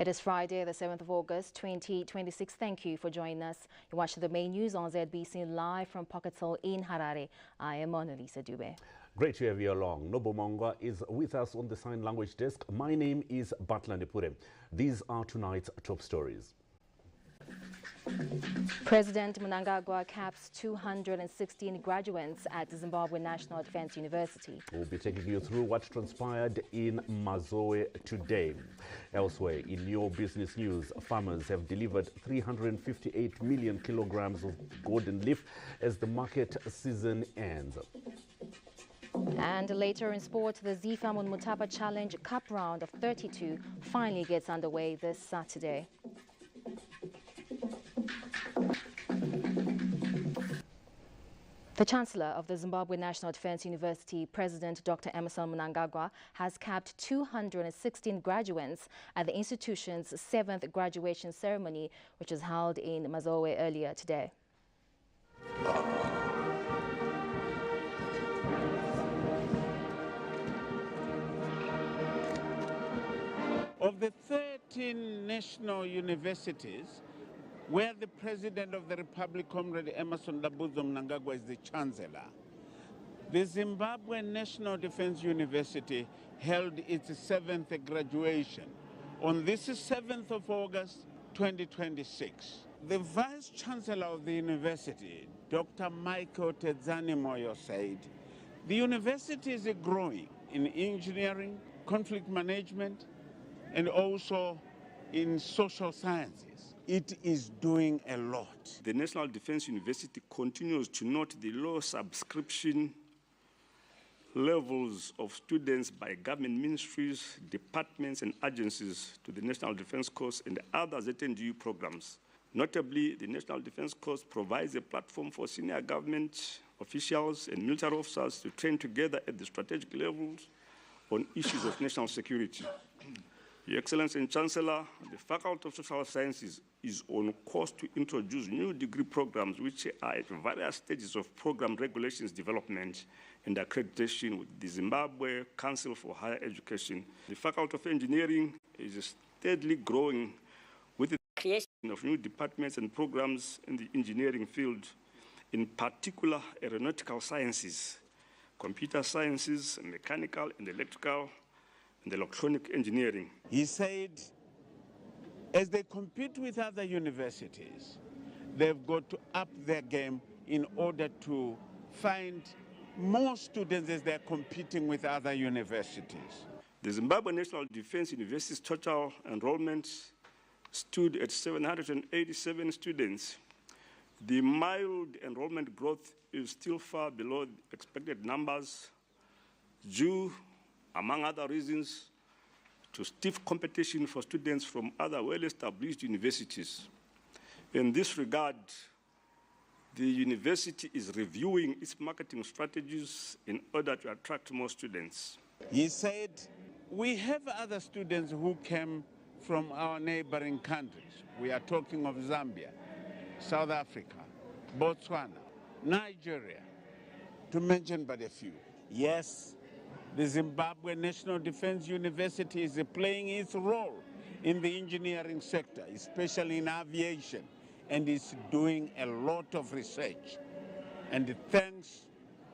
It is Friday, the 7th of August, 2026. Thank you for joining us. You watch the main news on ZBC live from Pocket Hill in Harare. I am Mona Lisa Dube. Great to have you along. Nobo Mongwa is with us on the sign language desk. My name is Batla Nepure. These are tonight's top stories. President Mnangagwa caps 216 graduates at Zimbabwe National Defense University. We'll be taking you through what transpired in Mazoe today. Elsewhere, in your business news, farmers have delivered 358 million kilograms of golden leaf as the market season ends. And later in sport, the Zifa Mutapa Challenge Cup round of 32 finally gets underway this Saturday. The Chancellor of the Zimbabwe National Defense University, President Dr. Emmerson Mnangagwa, has capped 216 graduates at the institution's 7th graduation ceremony, which was held in Mazoe earlier today. Of the 13 national universities, where the President of the Republic, Comrade Emmerson Dambudzo Mnangagwa, is the Chancellor, the Zimbabwe National Defense University held its 7th graduation on this 7th of August, 2026. The Vice Chancellor of the university, Dr. Michael Tedzani Moyo, said, the university is growing in engineering, conflict management, and also in social sciences. It is doing a lot. The National Defense University continues to note the low subscription levels of students by government ministries, departments, and agencies to the National Defense Course and other ZNDU programs. Notably, the National Defense Course provides a platform for senior government officials and military officers to train together at the strategic levels on issues of national security. Your Excellency and Chancellor, the Faculty of Social Sciences is on course to introduce new degree programs which are at various stages of program regulations development and accreditation with the Zimbabwe Council for Higher Education. The Faculty of Engineering is steadily growing with the creation of new departments and programs in the engineering field, in particular aeronautical sciences, computer sciences, mechanical and electrical, and electronic engineering. He said, as they compete with other universities, they've got to up their game in order to find more students as they're competing with other universities. The Zimbabwe National Defense University's total enrollment stood at 787 students. The mild enrollment growth is still far below expected numbers due, among other reasons, to stiff competition for students from other well-established universities. In this regard, the university is reviewing its marketing strategies in order to attract more students. He said, we have other students who came from our neighboring countries. We are talking of Zambia, South Africa, Botswana, Nigeria, to mention but a few. Yes, the Zimbabwe National Defense University is playing its role in the engineering sector, especially in aviation, and is doing a lot of research. And thanks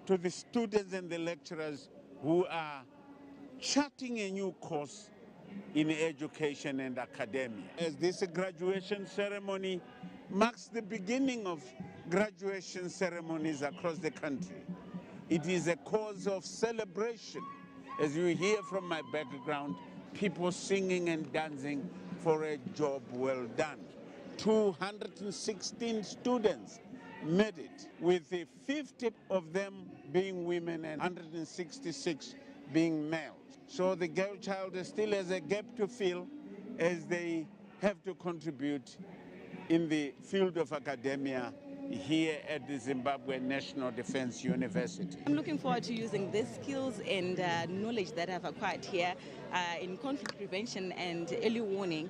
to the students and the lecturers who are charting a new course in education and academia. As this graduation ceremony marks the beginning of graduation ceremonies across the country, it is a cause of celebration. As you hear from my background, people singing and dancing for a job well done. 216 students made it, with 50 of them being women and 166 being males. So the girl child still has a gap to fill as they have to contribute in the field of academia here at the Zimbabwe National Defense University. I'm looking forward to using these skills and knowledge that I've acquired here in conflict prevention and early warning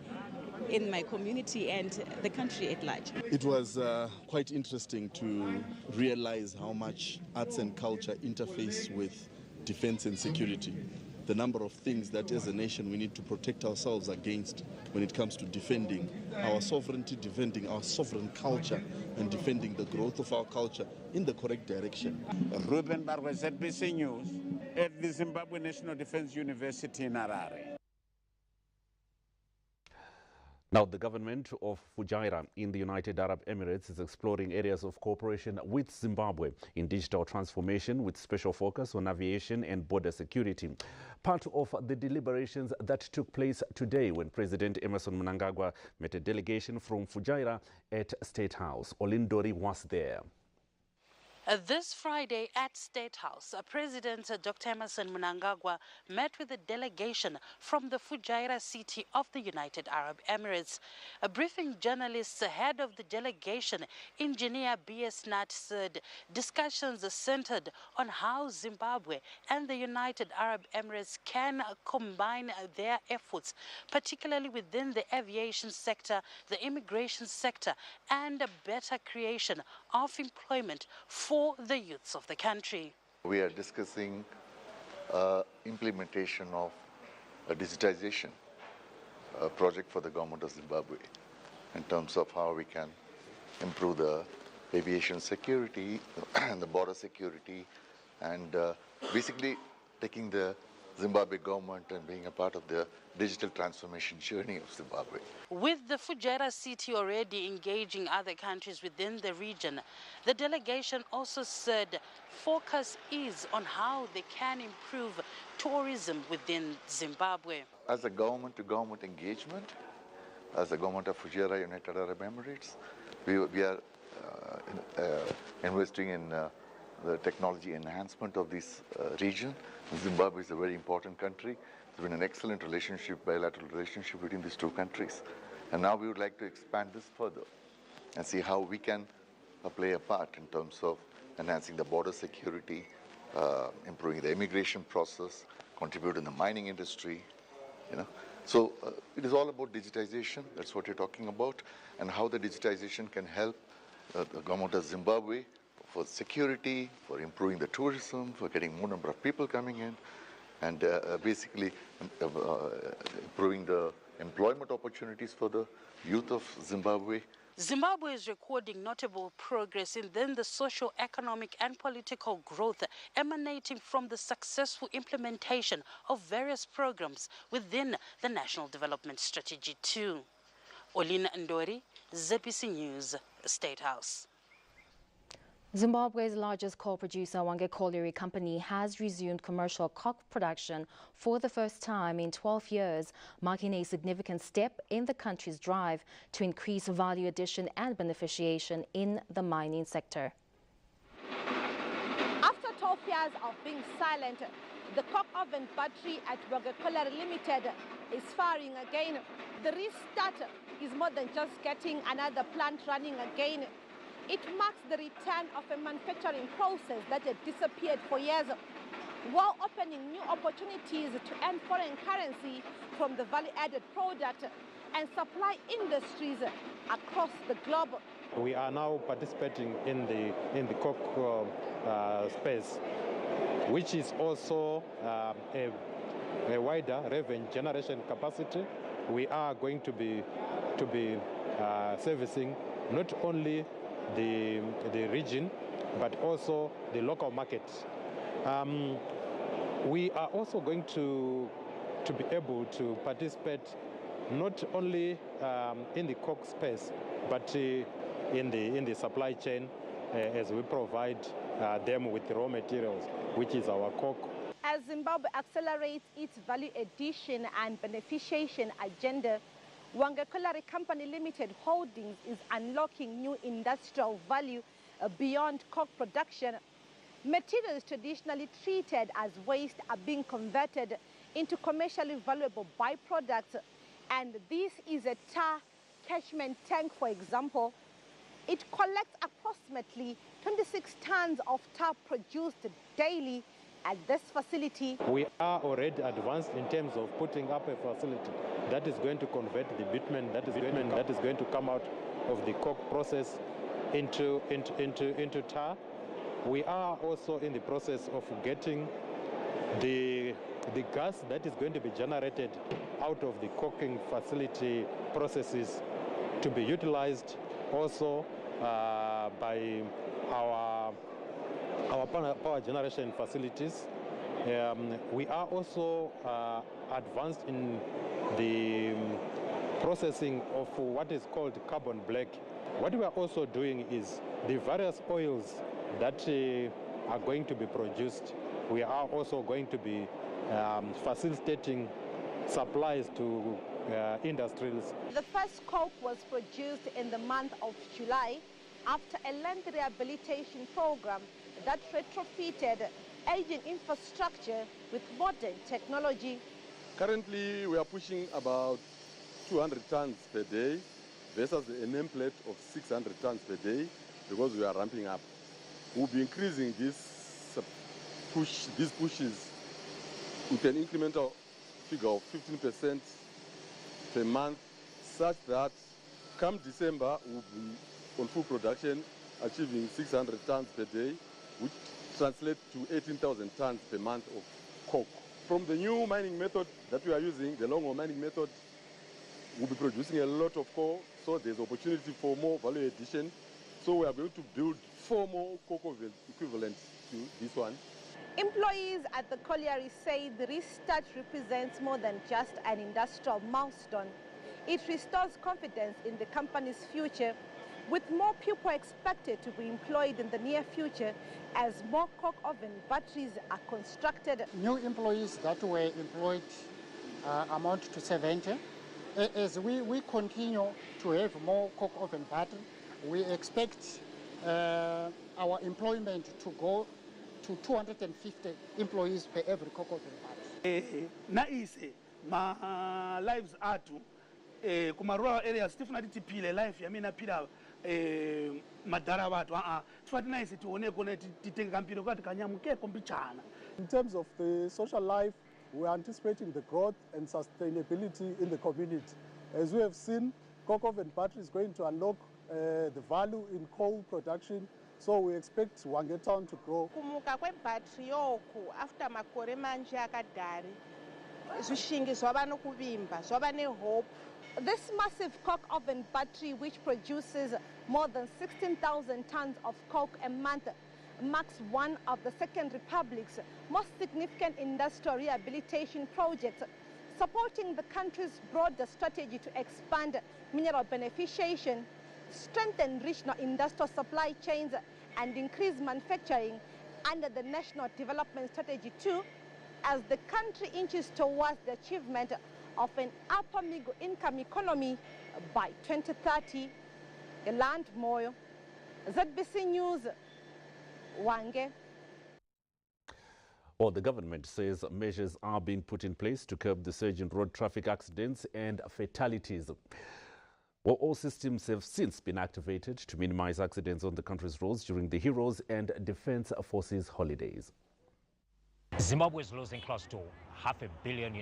in my community and the country at large. It was quite interesting to realize how much arts and culture interface with defense and security. the number of things that as a nation we need to protect ourselves against when it comes to defending our sovereignty, defending our sovereign culture, and defending the growth of our culture in the correct direction. Ruben Barwe, ZBC News, at the Zimbabwe National Defense University in Harare. Now, the government of Fujairah in the United Arab Emirates is exploring areas of cooperation with Zimbabwe in digital transformation with special focus on aviation and border security. Part of the deliberations that took place today when President Emmerson Mnangagwa met a delegation from Fujairah at State House. Olindori was there. This Friday at State House, President Dr. Emmerson Mnangagwa met with a delegation from the Fujairah city of the United Arab Emirates. Briefing journalists ahead of the delegation, Engineer B.S. Nat said discussions centered on how Zimbabwe and the United Arab Emirates can combine their efforts, particularly within the aviation sector, the immigration sector, and a better creation of employment for the youths of the country. We are discussing implementation of a digitization project for the government of Zimbabwe in terms of how we can improve the aviation security and the border security, and basically taking the Zimbabwe government and being a part of the digital transformation journey of Zimbabwe. With the Fujairah city already engaging other countries within the region, the delegation also said focus is on how they can improve tourism within Zimbabwe. As a government-to-government engagement, as the government of Fujairah, United Arab Emirates, we are investing in the technology enhancement of this region. Zimbabwe is a very important country. There's been an excellent relationship, bilateral relationship between these two countries. And now we would like to expand this further and see how we can play a part in terms of enhancing the border security, improving the immigration process, contribute in the mining industry, So it is all about digitization. That's what you're talking about, and how the digitization can help the government of Zimbabwe for security, for improving the tourism, for getting more number of people coming in, and basically improving the employment opportunities for the youth of Zimbabwe. Zimbabwe is recording notable progress in the social, economic and political growth emanating from the successful implementation of various programs within the National Development Strategy 2. Olina Ndori, ZBC News, State House. Zimbabwe's largest coal producer, Hwange Colliery Company, has resumed commercial coke production for the first time in 12 years, marking a significant step in the country's drive to increase value addition and beneficiation in the mining sector. After 12 years of being silent, the coke oven battery at Hwange Colliery Limited is firing again. The restart is more than just getting another plant running again. It marks the return of a manufacturing process that had disappeared for years, while opening new opportunities to earn foreign currency from the value-added product and supply industries across the globe. We are now participating in the coke space, which is also a wider revenue generation capacity. We are going to be servicing not only the region, but also the local markets. We are also going to be able to participate not only in the coke space, but in the supply chain as we provide them with raw materials, which is our coke. As Zimbabwe accelerates its value addition and beneficiation agenda, Hwange Colliery Company Limited Holdings is unlocking new industrial value beyond coke production. Materials traditionally treated as waste are being converted into commercially valuable byproducts, and this is a tar catchment tank, for example. It collects approximately 26 tons of tar produced daily at this facility. We are already advanced in terms of putting up a facility that is going to convert the bitumen that is going to come out of the coke process into tar. We are also in the process of getting the gas that is going to be generated out of the coking facility processes to be utilized also by our power generation facilities. We are also advanced in the processing of what is called carbon black. What we are also doing is the various oils that are going to be produced, we are also going to be facilitating supplies to industries. The first coke was produced in the month of July after a land rehabilitation program that retrofitted aging infrastructure with modern technology. Currently, we are pushing about 200 tons per day versus a nameplate of 600 tons per day because we are ramping up. We'll be increasing these pushes with an incremental figure of 15% per month, such that come December we'll be on full production, achieving 600 tons per day, which translates to 18,000 tons per month of coke. From the new mining method that we are using, the longhole mining method, we'll be producing a lot of coal, so there's opportunity for more value addition. So we are going to build 4 more coke oven equivalents to this one. Employees at the colliery say the restart represents more than just an industrial milestone. It restores confidence in the company's future, with more people expected to be employed in the near future as more coke oven batteries are constructed. New employees that were employed amount to 70. As we continue to have more coke oven battery, we expect our employment to go to 250 employees per every coke oven battery. Naise ma lives atu kuma rural areas tifuna tipile life yamina pila madara watu tifati naise tione kone titenge kampiro kwati kanyamuke kombichana. In terms of the social life, we are anticipating the growth and sustainability in the community. As we have seen, coke oven battery is going to unlock the value in coal production, so we expect Hwange Town to grow. Kumuka kwe battery yoku after makore manje akadari zvishingi zvava nokuvimba zvava nehope. This massive coke oven battery, which produces more than 16,000 tons of coke a month, marks one of the Second Republic's most significant industrial rehabilitation projects, supporting the country's broader strategy to expand mineral beneficiation, strengthen regional industrial supply chains, and increase manufacturing under the National Development Strategy 2, as the country inches towards the achievement of an upper middle income economy by 2030. Land Moyo, ZBC News, Hwange. Well, the government says measures are being put in place to curb the surge in road traffic accidents and fatalities. Well, all systems have since been activated to minimize accidents on the country's roads during the Heroes and Defense Forces holidays. Zimbabwe is losing close to $500 billion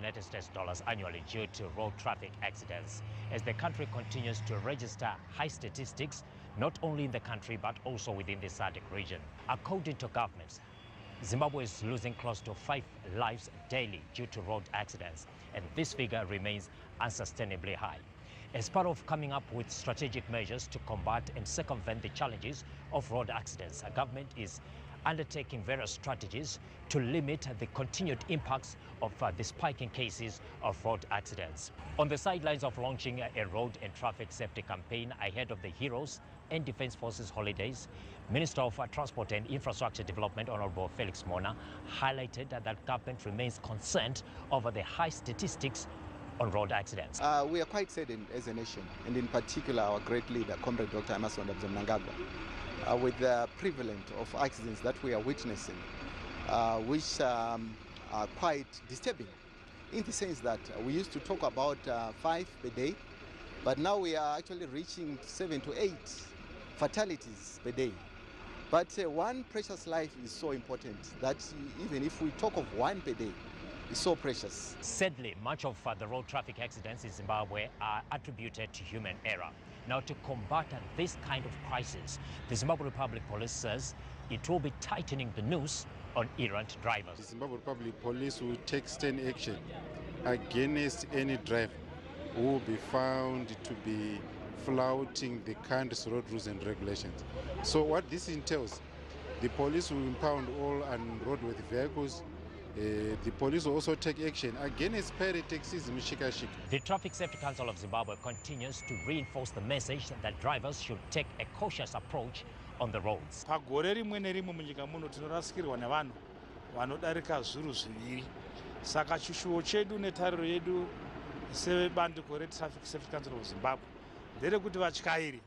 annually due to road traffic accidents as the country continues to register high statistics, not only in the country but also within the SADC region. According to governments, Zimbabwe is losing close to 5 lives daily due to road accidents, and this figure remains unsustainably high. As part of coming up with strategic measures to combat and circumvent the challenges of road accidents, the government is undertaking various strategies to limit the continued impacts of the spiking cases of road accidents. On the sidelines of launching a road and traffic safety campaign ahead of the Heroes and Defense Forces holidays, Minister of Transport and Infrastructure Development, Honorable Felix Mona, highlighted that government remains concerned over the high statistics on road accidents. We are quite saddened as a nation, and in particular our great leader, Comrade Dr. Emmerson Mnangagwa, with the prevalence of accidents that we are witnessing, which are quite disturbing, in the sense that we used to talk about 5 per day, but now we are actually reaching 7 to 8 fatalities per day. But one precious life is so important that even if we talk of 1 per day, it's so precious. Sadly, much of the road traffic accidents in Zimbabwe are attributed to human error. Now, to combat this kind of crisis, the Zimbabwe Republic Police says it will be tightening the noose on errant drivers. The Zimbabwe Republic Police will take stern action against any driver who will be found to be flouting the country's road rules and regulations. So what this entails, the police will impound all unroadworthy vehicles. The police will also take action against pirate taxis in Mishikashika. The Traffic Safety Council of Zimbabwe continues to reinforce the message that drivers should take a cautious approach on the roads. Pagore rimwe nerimwe munyika muno tinorasikirwa nevanhu vanodarika zviru zviviri. Saka chishuwo chedu netariro yedu sebandiko reTraffic Safety Council of Zimbabwe nderekuti vatyairi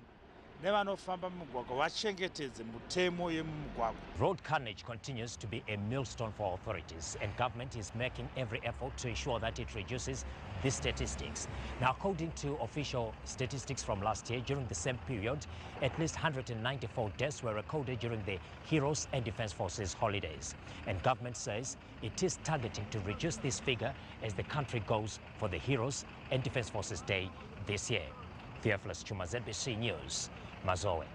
nevanofamba mumugwagwa vachengetedze mutemo yemumugwagwa. Road carnage continues to be a millstone for authorities, and government is making every effort to ensure that it reduces these statistics. Now, according to official statistics from last year, during the same period, at least 194 deaths were recorded during the Heroes and Defence Forces holidays. And government says it is targeting to reduce this figure as the country goes for the Heroes and Defence Forces Day this year. Theophilus Chuma, ZBC News, Mazoe.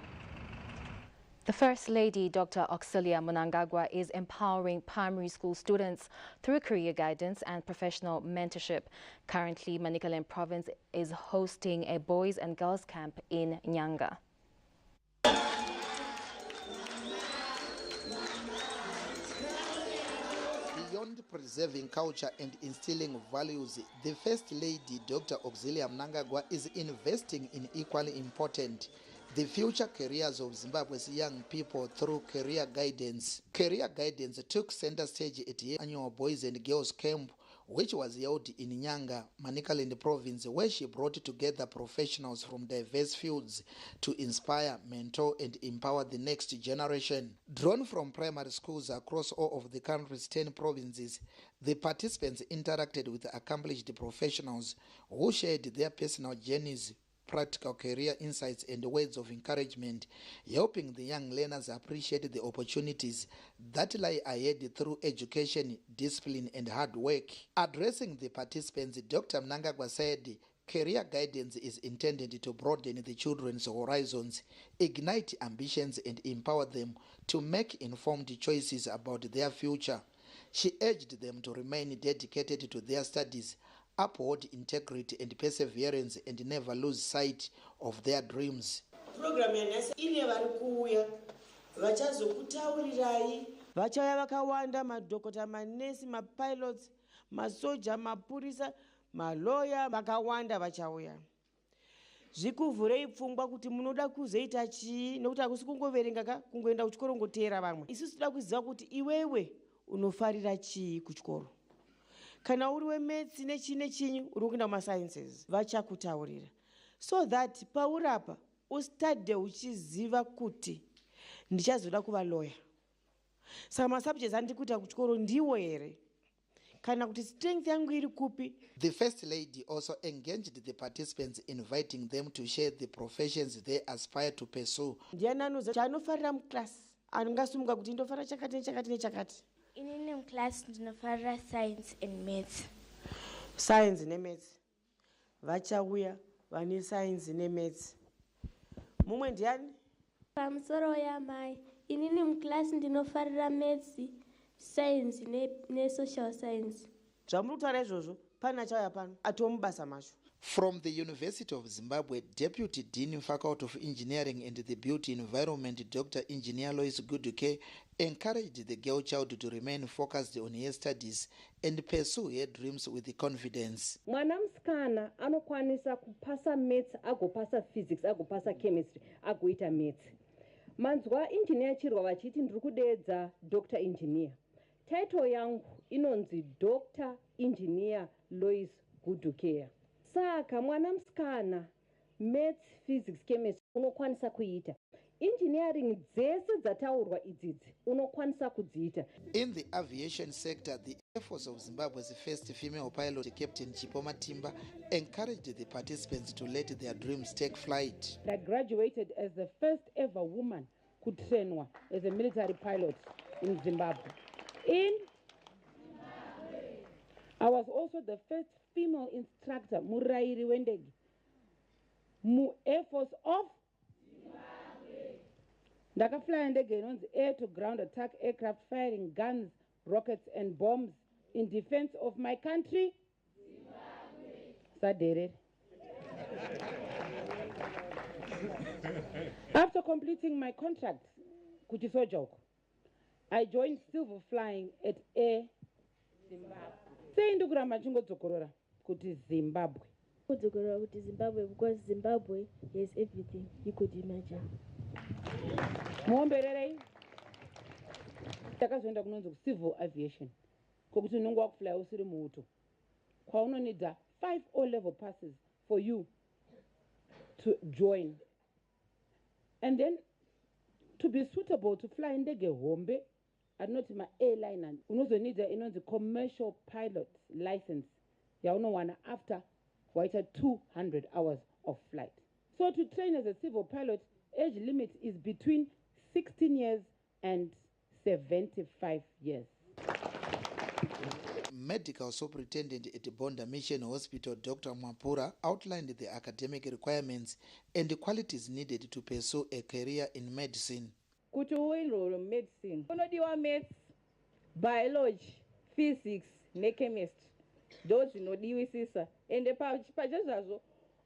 The First Lady, Dr. Auxilia Mnangagwa, is empowering primary school students through career guidance and professional mentorship. Currently, Manicaland Province is hosting a boys and girls camp in Nyanga. Beyond preserving culture and instilling values, the First Lady, Dr. Auxilia Mnangagwa, is investing in equally important the future careers of Zimbabwe's young people through career guidance. Career guidance took center stage at the annual Boys and Girls Camp, which was held in Nyanga, Manicaland Province, where she brought together professionals from diverse fields to inspire, mentor, and empower the next generation. Drawn from primary schools across all of the country's 10 provinces, the participants interacted with accomplished professionals who shared their personal journeys, practical career insights, and words of encouragement, helping the young learners appreciate the opportunities that lie ahead through education, discipline, and hard work. Addressing the participants, Dr. Mnangagwa said career guidance is intended to broaden the children's horizons, ignite ambitions, and empower them to make informed choices about their future. She urged them to remain dedicated to their studies, uphold integrity and perseverance, and never lose sight of their dreams. Program yanhasi ine vari kuuya vachazokutaurirai vachauya vakawanda, madhokota, manesi, mapilots, masoja, mapurisa, maloya, vakawanda vachauya. Zvikuvhurei pfungwa kuti munoda kuzoita chii, nokuti hakusi kungoverenga kungoenda kuchikoro ngoteera vamwe. Isusu toda kuziva kuti iwewe unofarira chii kuchikoro. Kana uri wemedzi nechinyi uri kuenda kumasciences, vachakutaurira, so that paurapa ustade uchiziva kuti ndichazoda kuva lawyer. Saka masubjects andikuita kuchikoro ndiwo here, kana kuti strength yangu iri kupi. The First Lady also engaged the participants, inviting them to share the professions they aspire to pursue. Ndiani anoziva chaanofarira muklasi, angasumuka kuti ndofarira chakati nechakati nechakati. Inini mclass ndinofarira science and maths. Science nemaths. Vachauya vane science nemaths. Mumwe ndiani? Pamusoro yamai. Inini mclass ndinofarira maths, science ne social science. Zvamuri kutaura izvozvo pana chauya pano atomubasa macho. From the University of Zimbabwe, Deputy Dean, Faculty of Engineering and the Built Environment, Dr. Engineer Lois Guduke, encouraged the girl child to remain focused on her studies and pursue her dreams with confidence. Mwana musikana anokwanisa kupasa maths, agopasa physics, agopasa chemistry, agoita maths. Manzwa engineer chirwa vachiti ndiri kudeedza Dr. Engineer. Title yangu inonzi Dr. Engineer Lois Guduke. Saka mwana musikana maths, physics, chemistry unokwanisa kuita. Engineering dzese dzataurwa idzidzi unokwanisa kudziita. In the aviation sector, the Air Force of Zimbabwe's first female pilot, Captain Chipoma Timba, encouraged the participants to let their dreams take flight. I graduated as the first ever woman who trained as a military pilot in Zimbabwe. I was also the first female instructor, Murairi Wendegi, Air Force of Zimbabwe. ndakaflya ndege inonzi air to ground attack aircraft firing guns, rockets and bombs in defense of my country. Sadere. After completing my contract, kuchisojoko, I joined civil flying at Air Zimbabwe. Sei ndokuramba chingodzokorora kuti Zimbabwe. Kudzokorora kuti Zimbabwe because Zimbabwe has everything you could imagine. Muombererei. Takazoenda kunonzi civil aviation. Kokuti unongo wakufly usiri muuto. Kwaunonidza 5 O-level passes for you to join. And then to be suitable to fly ndege hombe, and not my airliner, unozonidza inonzi commercial pilot license. Yaunowana after waita 200 hours of flight. So to train as a civil pilot, age limit is between 16 years and 75 years. Medical Superintendent at Bonda Mission Hospital, Dr. Mwapura, outlined the academic requirements and the qualities needed to pursue a career in medicine. Kuti uenroll medicine, unodiwa maths, biology, physics, chemistry. Those zvinodiwisisa. Ende pachezvazvo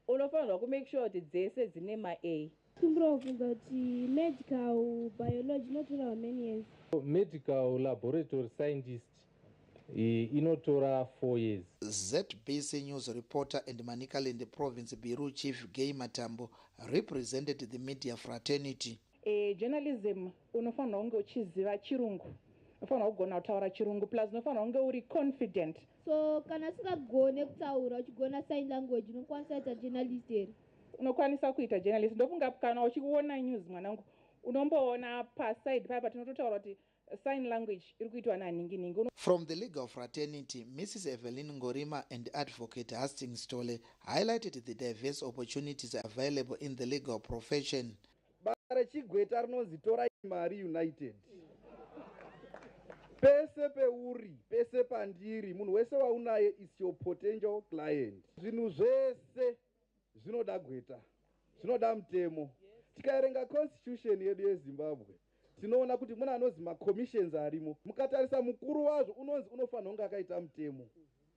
unofanirwa kumake sure kuti dzese dzine ma-A. Kufunga kuti medical biology inotora how many years? Medical laboratory scientist inotora 4 years. ZBC News reporter and Manicaland Province Bureau Chief Gay Matambo represented the media fraternity. Journalism unofanirwa kunge uchiziva chirungu, unofanirwa kugona kutaura chirungu, plus unofanirwa kunge uri confident. So kana usingagone kutaura uchigona sign language unokwanisa kuita journalist here? Unokwanisa kuita journalist. Ndofunga kana uchiona news mwanangu unomboona paside papa tinototaura kuti sign language iri kuitwa naningi. From the legal fraternity, Mrs. Evelyn Ngorima and Advocate Hastings Tole highlighted the diverse opportunities available in the legal profession. Bara chigweta rinonzi Tora Mari United. Pese peuri, pese pandiri, munhu wese waunaye is your potential client. Zvinhu zvese zvinoda gweta, zvinoda mutemo. Tikaerenga constitution yedu yeZimbabwe, tinoona kuti muna anozi ma-commissions arimo. Mukatarisa mukuru wazvo unonzi unofanira kunge akaita mutemo.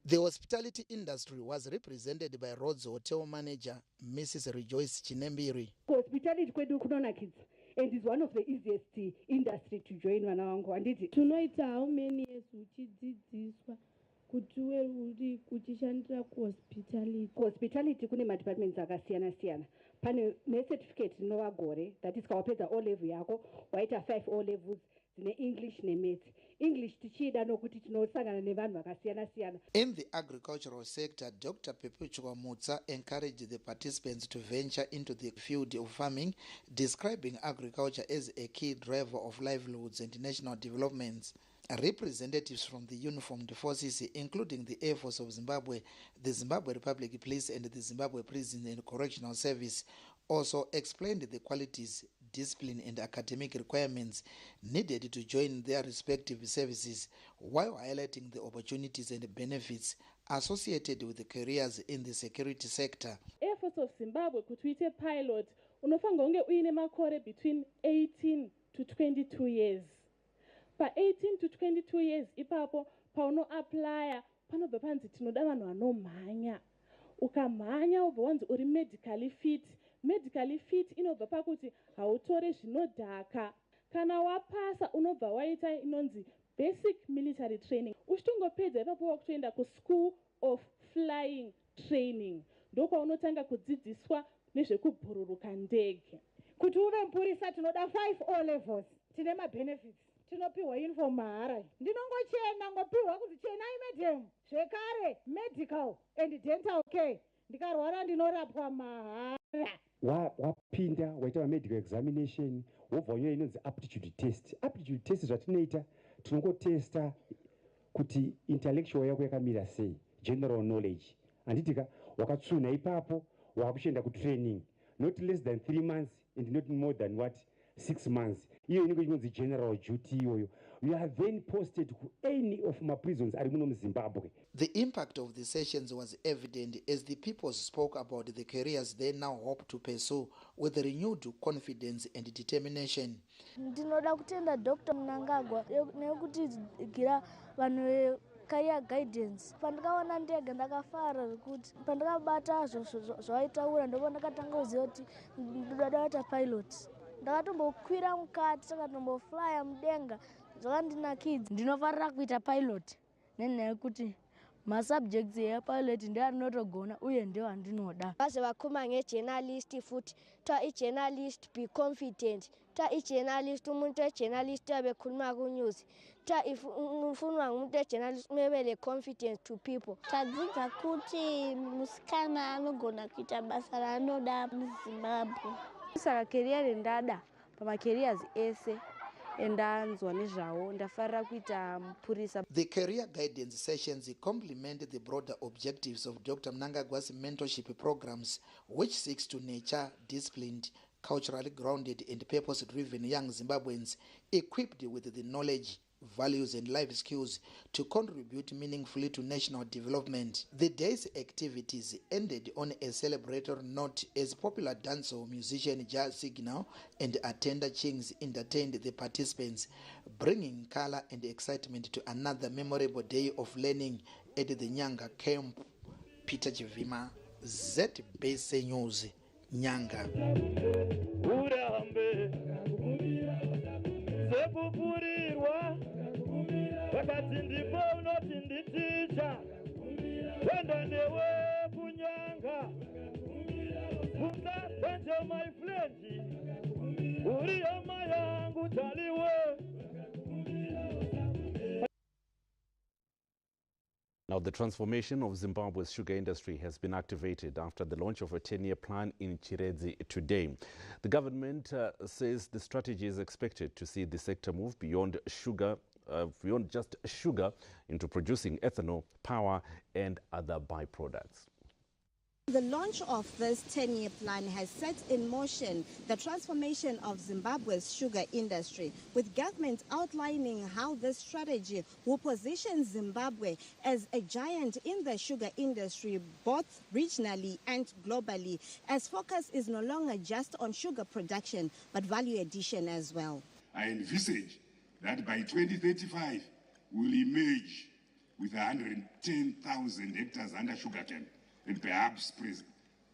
The hospitality industry was represented by Rhodes Hotel manager, Mrs. Rejoice Chinembiri. Hospitality kwedu kunonakidza, and is one of the easiest industry to join vana vangu. Handiti tunoita how many years uchidzidziswa kuti uri kuchishandira kuhospitality? Hospitality kune madepartments akasiyana siyana. Pane necertificate inova gore, that is kawapedza O level yako waita 5 O levels dzine English nemaths. English tichida nokuti tinosangana nevanhu vakasiyana siyana. In the agricultural sector, Dr. Perpetua Mutsa encouraged the participants to venture into the field of farming, describing agriculture as a key driver of livelihoods and national developments. Representatives from the uniformed forces, including the Air Force of Zimbabwe, the Zimbabwe Republic Police and the Zimbabwe Prison and Correctional Service, also explained the qualities, discipline and academic requirements needed to join their respective services, while highlighting the opportunities and benefits associated with the careers in the security sector. Air Force of Zimbabwe, kuti uite pilot, unofanirwa kunge uine makore between 18 to 22 years. Pa 18 to 22 years ipapo pauno apply panobva panzi tinoda vanhu vanomhanya. Ukamhanya ubva wanzi uri medically fit. Medically fit inobva pakuti hautore zvinodhaka. Kana wapasa unobva waita inonzi basic military training. Uchitongopedza ipapo wakutoenda ku School of Flying Training. Ndokwaunotanga kudzidziswa nezvekubhururuka ndege. Kuti uve mupurisa tinoda 5 O levels. Tine ma-benefits. Tinopiwa uniform mahara. Ndinongochena ngopiwa kuti chenai madam. Zvekare medical and dental care. Ndikarwara ndinorapwa mahara. Wapinda waita medical examination, wobva wanyoa inonzi aptitude test. Aptitude test zvatinoita tinongotesta kuti intellectual yako yakamira sei, general knowledge. Anditika wakatsuna ipapo wakushenda ku training, not less than 3 months and not more than 6 6 months. Iyo inenge inonzi general duty iyoyo. You are then posted to any of my prisons ari muno muZimbabwe. The impact of the sessions was evident as the people spoke about the careers they now hope to pursue with renewed confidence and determination. Ndinoda kutenda Dr. Mnangagwa nekuti gira vanhu career guidance. Pandakaona ndega ndakafara kuti pandakabata zvaitaura ndipo ndakatanga kuziva kuti ndoda kuita pilot. Ndakatombokwira mukati ndakatomboflya mudenga zvakandinakidza. Ndinofarira kuita pilot nenyaya yekuti masubjects epilot ndiwo andinotogona uye ndiwo andinoda. Vaze vakhuluma ngejournalist futhi kuthiwa ijournalist be confident. Kuthiwa ijournalist umuntu wejournalist abekhuluma ku-news. Kuthiwa ufunwa ngumuntu wejournalist umebe le-confidence to people. Tadzidza kuti musikana anogona kuita basa raanoda muZimbabwe. Saka career rendada pamacareers ese endanzwa nezvawo ndafarira kuita mupurisa. The career guidance sessions complement the broader objectives of Dr. Mnangagwa's mentorship programs, which seeks to nurture disciplined, culturally grounded and purpose-driven young Zimbabweans equipped with the knowledge, values and life skills to contribute meaningfully to national development. The day's activities ended on a celebratory note as popular dancehall musician Jazz Signal and Attender Chings entertained the participants, bringing color and excitement to another memorable day of learning at the Nyanga camp. Peter Chivima, ZBC News, Nyanga. Wakati ndipo unotinditicha wenda newe kunyanga Busa benjo my friend uri oma yangu taliwe. Now, the transformation of Zimbabwe's sugar industry has been activated after the launch of a 10-year plan in Chiredzi today. The government says the strategy is expected to see the sector move beyond just sugar into producing ethanol, power and other byproducts. The launch of this 10-year plan has set in motion the transformation of Zimbabwe's sugar industry, with government outlining how this strategy will position Zimbabwe as a giant in the sugar industry, both regionally and globally, as focus is no longer just on sugar production, but value addition as well. I envisage that by 2035, we'll emerge with 110,000 hectares under sugarcane, and perhaps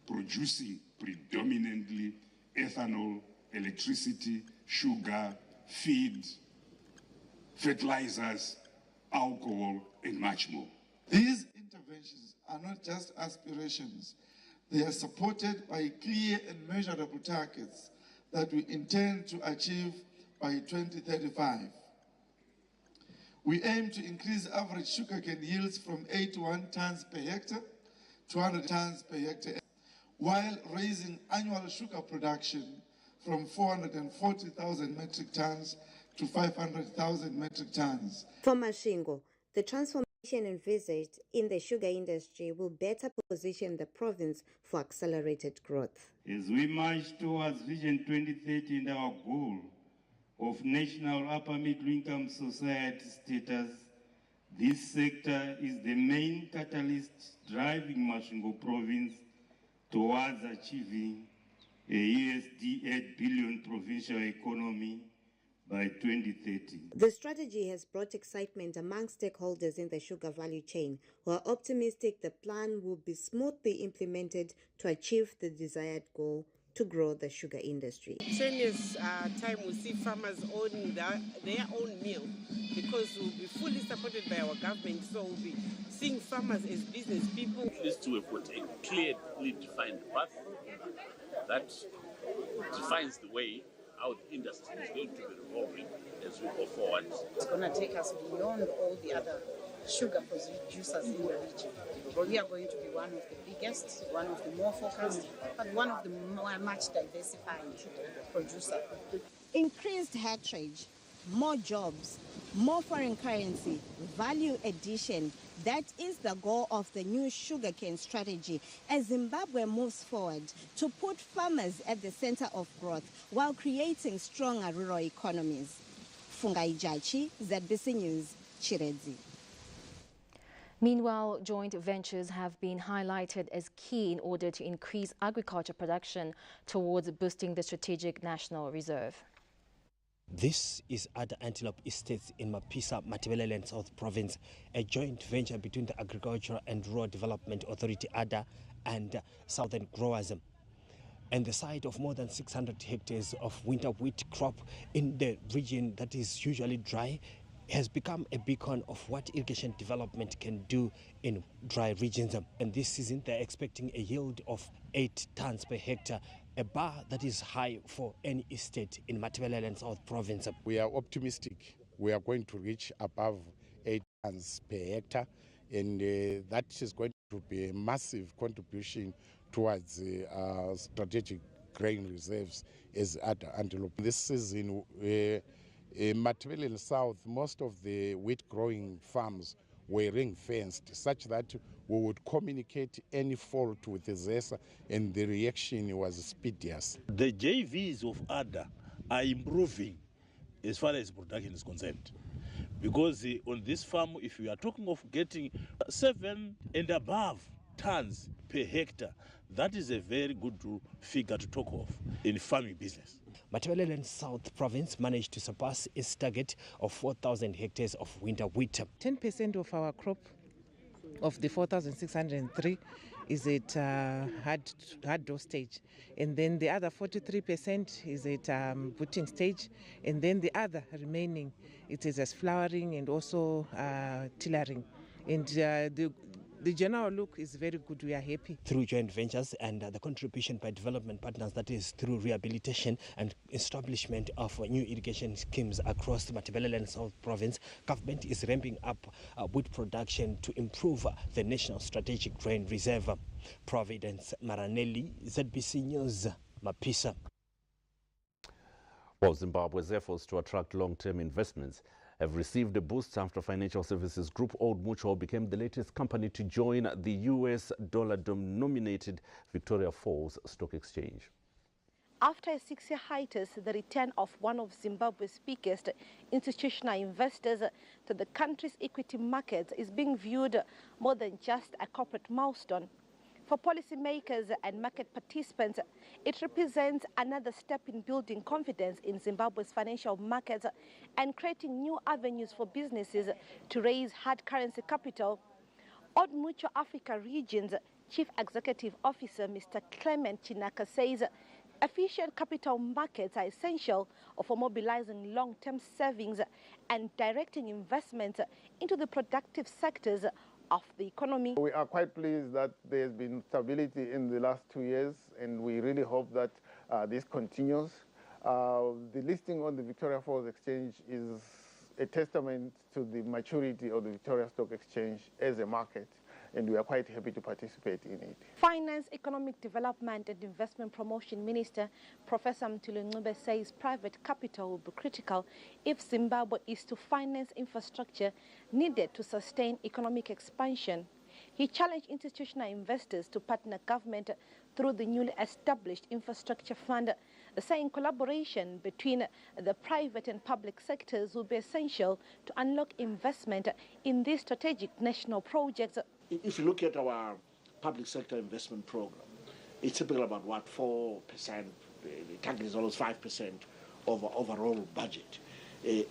producing predominantly ethanol, electricity, sugar, feed, fertilizers, alcohol, and much more. These interventions are not just aspirations. They are supported by clear and measurable targets that we intend to achieve by 2035. We aim to increase average sugarcane yields from 81 tons per hectare to 100 tons per hectare, while raising annual sugar production from 440,000 metric tons to 500,000 metric tons. For Mashingo, the transformation envisaged in the sugar industry will better position the province for accelerated growth. As we march towards Vision 2030 and our goal of national upper middle income society status, this sector is the main catalyst driving Mashingo province towards achieving a USD 8 billion provincial economy by 2030. The strategy has brought excitement among stakeholders in the sugar value chain, who are optimistic the plan will be smoothly implemented to achieve the desired goal to grow the sugar industry. 10 years time we see farmers owning their own meal, because we'll be fully supported by our government, so we'll be seeing farmers as business people. These two have got a clearly defined path that defines the way how the industry is going to be evolving as we go forward. It's going to take us beyond all the other sugar producers in the region. We are going to be one of the biggest, one of the more focused, but one of the more much diversified producers. Increased hatchage, more jobs, more foreign currency, value addition. That is the goal of the new sugarcane strategy as Zimbabwe moves forward to put farmers at the center of growth while creating stronger rural economies. Fungai Jachi, ZBC News, Chiredzi. Meanwhile, joint ventures have been highlighted as key in order to increase agriculture production towards boosting the strategic national reserve. This is Ada Antelope Estates in Mapisa, Matabeleland South Province, a joint venture between the Agricultural and Rural Development Authority, ADA, and Southern Growers. And the site of more than 600 hectares of winter wheat crop in the region that is usually dry has become a beacon of what irrigation development can do in dry regions. And this season they're expecting a yield of 8 tons per hectare, a bar that is high for any estate in Matabeleland South Province. We are optimistic we are going to reach above 8 tons per hectare, and that is going to be a massive contribution towards strategic grain reserves as Ada Antelope. This season, in Matabeleland South, most of the wheat growing farms were ring fenced such that we would communicate any fault with the ZESA, and the reaction was speediest. The JVs of ADA are improving as far as production is concerned, because on this farm, if we are talking of getting 7 and above tons per hectare, that is a very good figure to talk of in farming business. Matabeleland South Province managed to surpass its target of 4,000 hectares of winter wheat. 10% of our crop of the 4,603 is at hard dough stage, and then the other 43% is at butting stage, and then the other remaining it is as flowering and also tillering. And the general look is very good. We are happy. Through joint ventures and the contribution by development partners, that is through rehabilitation and establishment of new irrigation schemes across the Matabeleland South Province, government is ramping up wheat production to improve the National Strategic Grain Reserve. Providence Maranelli, ZBC News, Mapisa. Well, Zimbabwe's efforts to attract long-term investments have received a boost after financial services group Old Mutual became the latest company to join the US dollar-denominated Victoria Falls Stock Exchange. After a 6-year hiatus, the return of one of Zimbabwe's biggest institutional investors to the country's equity markets is being viewed more than just a corporate milestone. For policymakers and market participants, it represents another step in building confidence in Zimbabwe's financial markets and creating new avenues for businesses to raise hard currency capital. Old Mutual Africa Region's Chief Executive Officer, Mr. Clement Chinaka, says efficient capital markets are essential for mobilizing long-term savings and directing investments into the productive sectors of the economy. We are quite pleased that there's been stability in the last 2 years, and we really hope that this continues. The listing on the Victoria Falls Exchange is a testament to the maturity of the Victoria Stock Exchange as a market, and we are quite happy to participate in it. Finance, Economic Development and Investment Promotion Minister Professor Mthuli Ncube says private capital will be critical if Zimbabwe is to finance infrastructure needed to sustain economic expansion. He challenged institutional investors to partner government through the newly established Infrastructure Fund, saying collaboration between the private and public sectors will be essential to unlock investment in these strategic national projects. If you look at our public sector investment program, it's typically about, 4%, the target is almost 5% of our overall budget.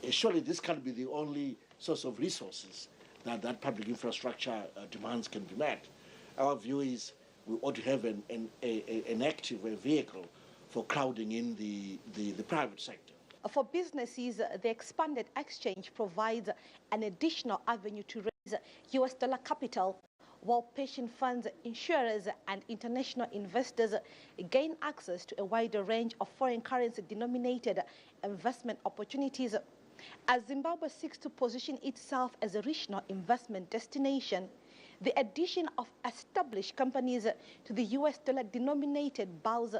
Surely this can't be the only source of resources that public infrastructure demands can be met. Our view is we ought to have an active vehicle for crowding in the private sector. For businesses, the expanded exchange provides an additional avenue to raise US dollar capital, while pension funds, insurers and international investors gain access to a wider range of foreign currency denominated investment opportunities. As Zimbabwe seeks to position itself as a regional investment destination, the addition of established companies to the US dollar denominated BALS,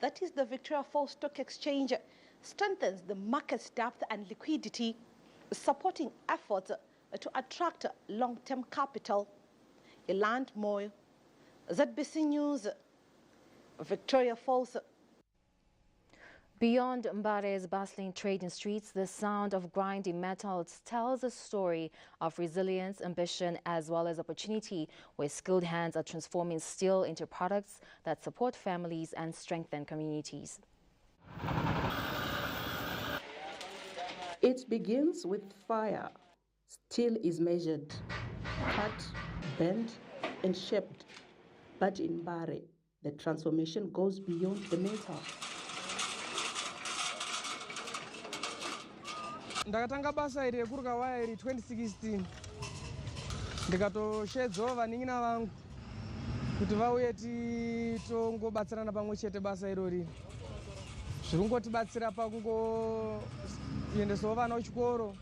that is the Victoria Falls Stock Exchange, strengthens the market's depth and liquidity, supporting efforts to attract long-term capital. Eland Moyo, ZBC News, Victoria Falls. Beyond Mbare's bustling trading streets, the sound of grinding metals tells a story of resilience, ambition, as well as opportunity, where skilled hands are transforming steel into products that support families and strengthen communities. It begins with fire. Steel is measured, cut, bent, and shaped. But in Mbare, the transformation goes beyond the metal. Ndakatanga basa iri ekuruka waya iri 2016 ndikatoshedzova ningina vangu kuti vauye titongobatsirana pamwe chete basa irori zviringotibatsira pakungoendesawo vana kuchikoro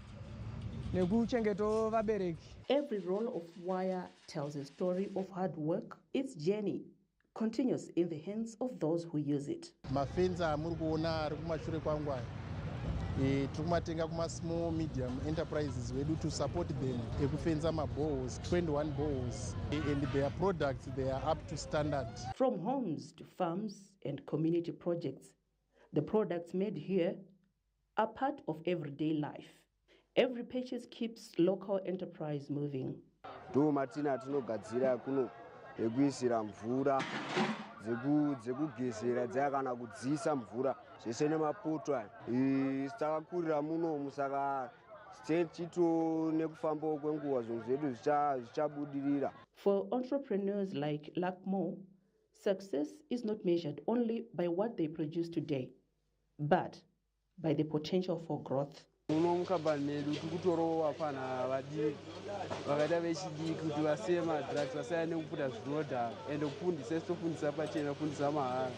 nekuchengetawo vabereki. Every roll of wire tells a story of hard work. Its journey continues in the hands of those who use it. Mafenza amuri kuona ari kumashure kwangu aya tikumatenga kuma small medium enterprises wedu to support them ekufenza maboreholes 21 boreholes and their products they are up to standard. From homes to farms and community projects, the products made here are part of everyday life. Every purchase keeps local enterprise moving. Do matina tinogadzira kuno ekuisira mvura dzekugezera dzakana kudzisa mvura zvese nemapoto aya takakurira muno musaka chito nekufambawo kwenguva zvinhu zvedu zvichabudirira. For entrepreneurs like Lakmo, success is not measured only by what they produce today, but by the potential for growth. Uno mukambani medu tikutorowa pana vadiki vakaita vechidiki kuti vasiye madrugs vasiyana nekuputa zvinodhaka ende kufundisa sitofundisa pachena kufundisa mahara.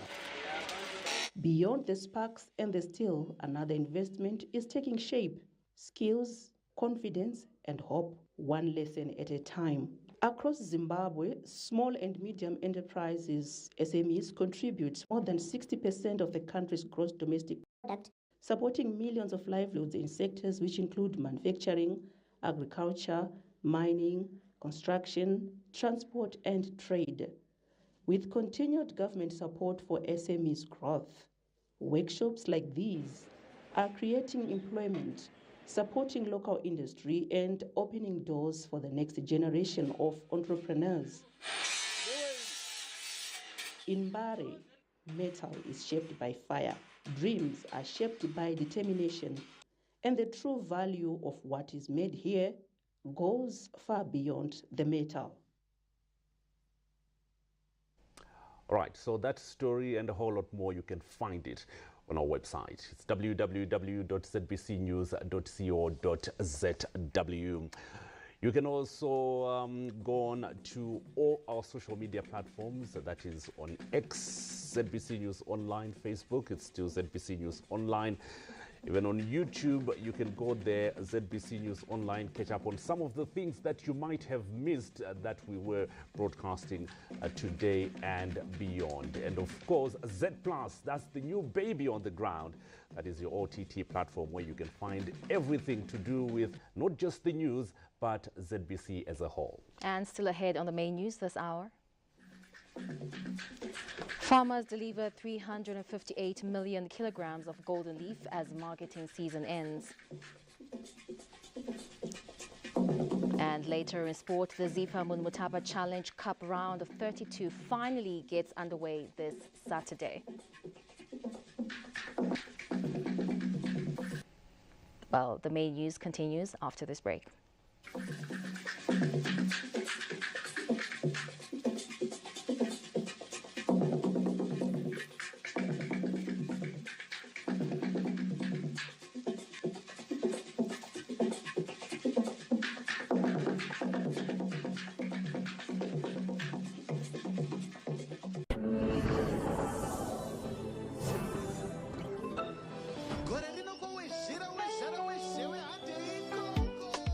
Beyond the sparks and the steel, another investment is taking shape. Skills, confidence, and hope, one lesson at a time. Across Zimbabwe, small and medium enterprises, SMEs, contribute more than 60% of the country's gross domestic product, supporting millions of livelihoods in sectors which include manufacturing, agriculture, mining, construction, transport, and trade. With continued government support for SMEs growth, workshops like these are creating employment, supporting local industry, and opening doors for the next generation of entrepreneurs. In Mbare, metal is shaped by fire, dreams are shaped by determination, and the true value of what is made here goes far beyond the metal. All right, so that story and a whole lot more, you can find it on our website. It's www.zbcnews.co.zw. You can also go on to all our social media platforms. That is on X, ZBC News Online, Facebook, it's still ZBC News Online. Even on YouTube, you can go there, ZBC News Online, catch up on some of the things that you might have missed that we were broadcasting today and beyond. And of course, Z Plus, that's the new baby on the ground. That is your OTT platform where you can find everything to do with not just the news, but ZBC as a whole. And still ahead on the main news this hour. Farmers deliver 358 million kilograms of golden leaf as marketing season ends. And later in sport, the Zipa Munmutapa Challenge Cup round of 32 finally gets underway this Saturday. Well, the main news continues after this break.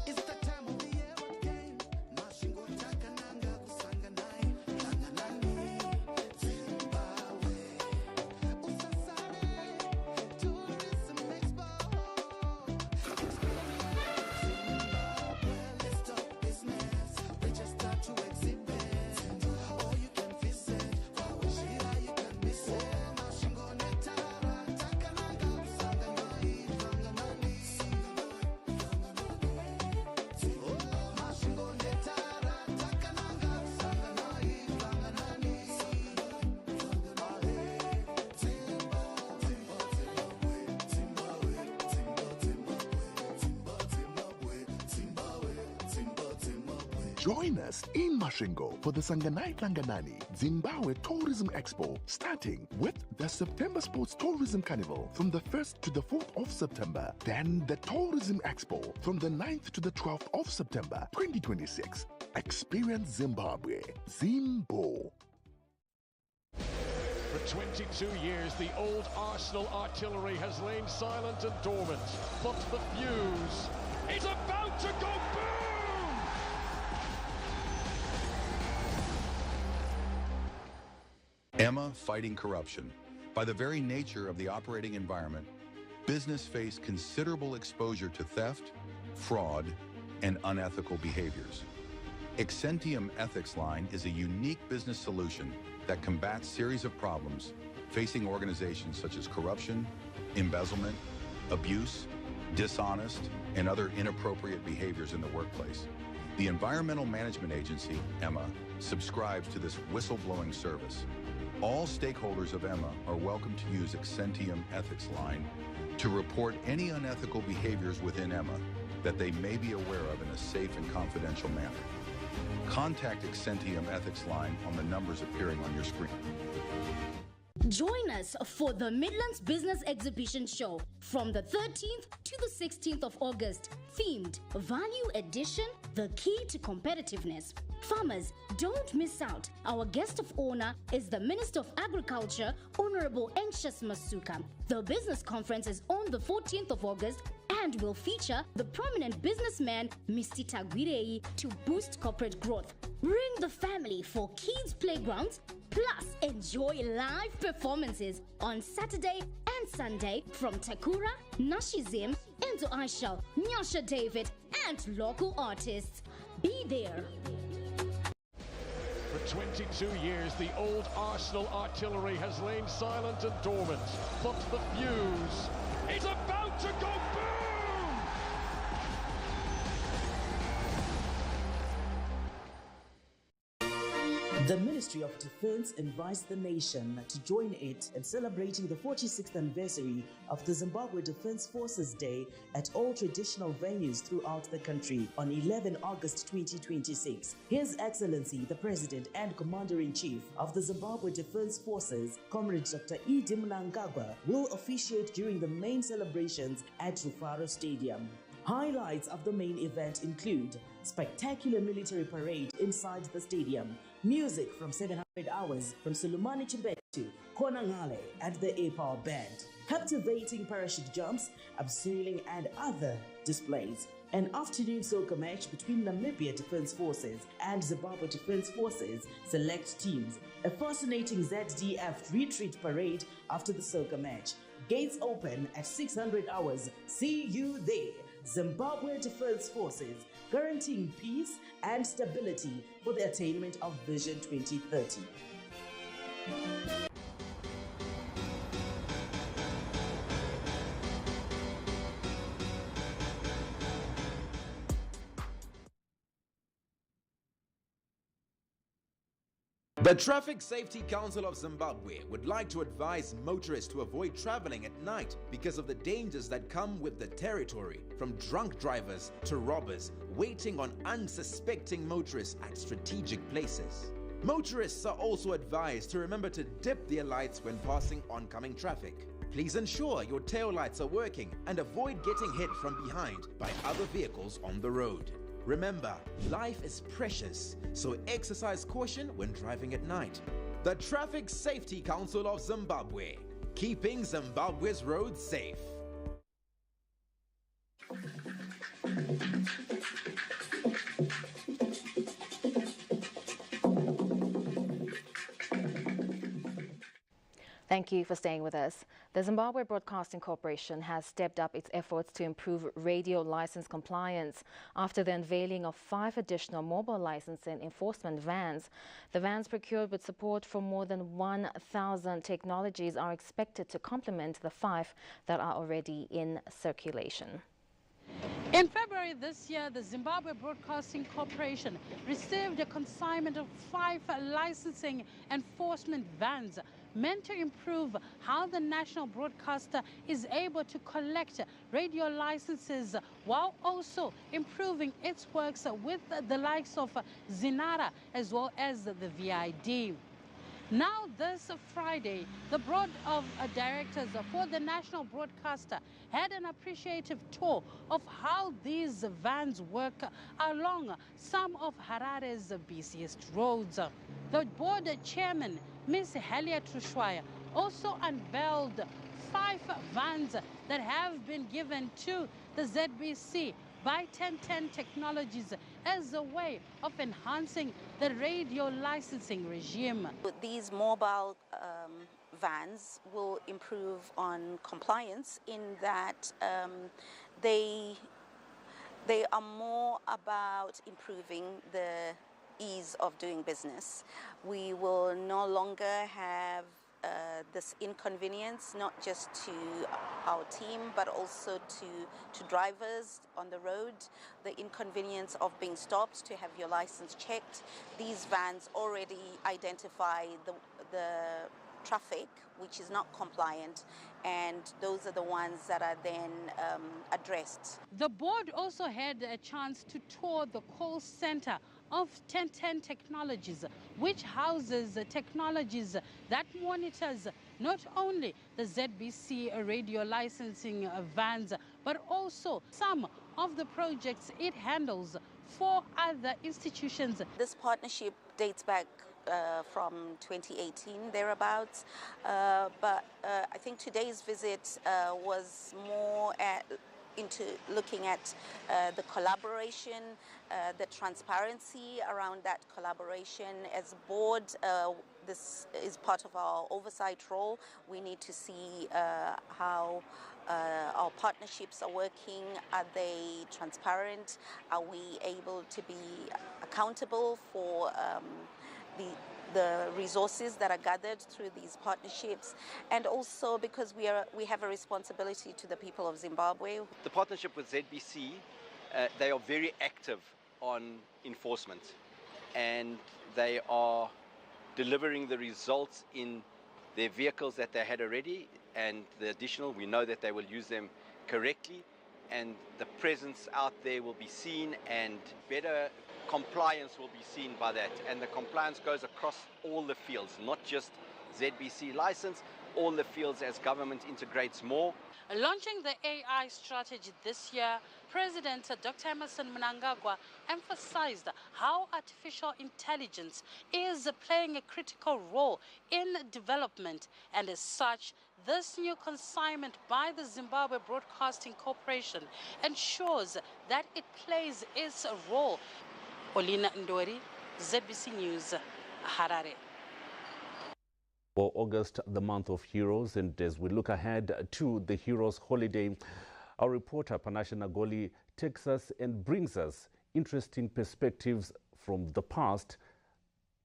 It's Join us in Masvingo for the Sanganai Langanani Zimbabwe Tourism Expo, starting with the September Sports Tourism Carnival from the 1st to the 4th of September. Then the Tourism Expo from the 9th to the 12th of September 2026. Experience Zimbabwe. Zimbo. For 22 years, the old Arsenal artillery has lain silent and dormant. But the fuse is about to go boom! Emma fighting corruption. By the very nature of the operating environment, business face considerable exposure to theft, fraud, and unethical behaviors. Exentium Ethics Line is a unique business solution that combats series of problems facing organizations such as corruption, embezzlement, abuse, dishonest, and other inappropriate behaviors in the workplace. The Environmental Management Agency, EMMA, subscribes to this whistleblowing service. All stakeholders of EMMA are welcome to use Exentium Ethics Line to report any unethical behaviors within EMMA that they may be aware of in a safe and confidential manner. Contact Exentium Ethics Line on the numbers appearing on your screen. Join us for the Midlands Business Exhibition Show from the 13th to the 16th of August. Themed Value Addition, the key to competitiveness. Farmers, don't miss out. Our guest of honor is the Minister of Agriculture, Honorable Anxious Masuka. The business conference is on the 14th of August and will feature the prominent businessman Mr. Tagwirei to boost corporate growth. Bring the family for kids' playgrounds, plus enjoy live performances on Saturday and Sunday from Takura, Nashizim, Enzo Aishal, Nyasha David, and local artists. Be there. For 22 years, the old Arsenal artillery has lain silent and dormant. But the fuse is about to go boom! The Ministry of Defense invites the nation to join it in celebrating the 46th anniversary of the Zimbabwe Defense Forces Day at all traditional venues throughout the country on 11 August 2026. His Excellency, the President and Commander-in-Chief of the Zimbabwe Defense Forces, Comrade Dr. Idi Mnangagwa, will officiate during the main celebrations at Rufaro Stadium. Highlights of the main event include spectacular military parade inside the stadium, music from 700 Hours from Sulumani Chibetu, Konangale, and the A-Power Band, captivating parachute jumps, abseiling, and other displays. An afternoon soccer match between Namibia Defense Forces and Zimbabwe Defense Forces select teams, a fascinating ZDF retreat parade after the soccer match. Gates open at 600 Hours. See you there. Zimbabwe Defense Forces, guaranteeing peace and stability for the attainment of Vision 2030. The Traffic Safety Council of Zimbabwe would like to advise motorists to avoid traveling at night because of the dangers that come with the territory, from drunk drivers to robbers waiting on unsuspecting motorists at strategic places. Motorists are also advised to remember to dip their lights when passing oncoming traffic. Please ensure your tail lights are working and avoid getting hit from behind by other vehicles on the road. Remember, life is precious, so exercise caution when driving at night. The Traffic Safety Council of Zimbabwe, keeping Zimbabwe's roads safe. Thank you for staying with us. The Zimbabwe Broadcasting Corporation has stepped up its efforts to improve radio license compliance after the unveiling of 5 additional mobile licensing enforcement vans. The vans, procured with support from more than 1,000 technologies, are expected to complement the 5 that are already in circulation. In February this year, the Zimbabwe Broadcasting Corporation received a consignment of 5 licensing enforcement vans meant to improve how the national broadcaster is able to collect radio licenses while also improving its works with the likes of Zinara as well as the VID. Now this Friday, the board of directors for the national broadcaster had an appreciative tour of how these vans work along some of Harare's busiest roads. The board chairman, Ms. Helia Trushwaya, also unveiled 5 vans that have been given to the ZBC by 1010 Technologies as a way of enhancing the radio licensing regime. These mobile vans will improve on compliance in that they are more about improving the ease of doing business. We will no longer have this inconvenience, not just to our team, but also to drivers on the road, the inconvenience of being stopped to have your license checked. These vans already identify the traffic which is not compliant, and those are the ones that are then addressed. The board also had a chance to tour the call center of 1010 Technologies, which houses technologies that monitors not only the ZBC radio licensing vans, but also some of the projects it handles for other institutions. This partnership dates back from 2018 thereabouts, but I think today's visit was more into looking at the collaboration, the transparency around that collaboration. As a board, this is part of our oversight role. We need to see how our partnerships are working. Are they transparent? Are we able to be accountable for the resources that are gathered through these partnerships, and also because we have a responsibility to the people of Zimbabwe. The partnership with ZBC, they are very active on enforcement, and they are delivering the results in their vehicles that they had already, and the additional, we know that they will use them correctly, and the presence out there will be seen, and better compliance will be seen by that. And the compliance goes across all the fields, not just ZBC license, all the fields as government integrates more. Launching the AI strategy this year, President Dr. Emmerson Mnangagwa emphasized how artificial intelligence is playing a critical role in development, and as such, this new consignment by the Zimbabwe Broadcasting Corporation ensures that it plays its role. Olina Ndori, ZBC News, Harare. For August, the month of heroes, and as we look ahead to the Heroes Holiday, our reporter Panashe Nagoli takes us and brings us interesting perspectives from the past,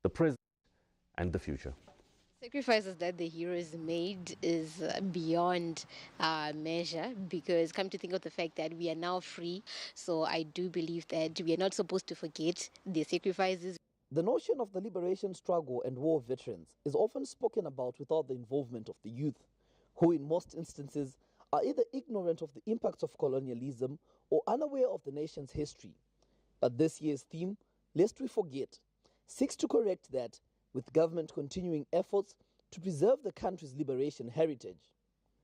the present, and the future. Sacrifices that the heroes made is beyond measure, because come to think of the fact that we are now free, so I do believe that we are not supposed to forget the sacrifices. The notion of the liberation struggle and war veterans is often spoken about without the involvement of the youth, who in most instances are either ignorant of the impacts of colonialism or unaware of the nation's history. But this year's theme, Lest We Forget, seeks to correct that with government continuing efforts to preserve the country's liberation heritage.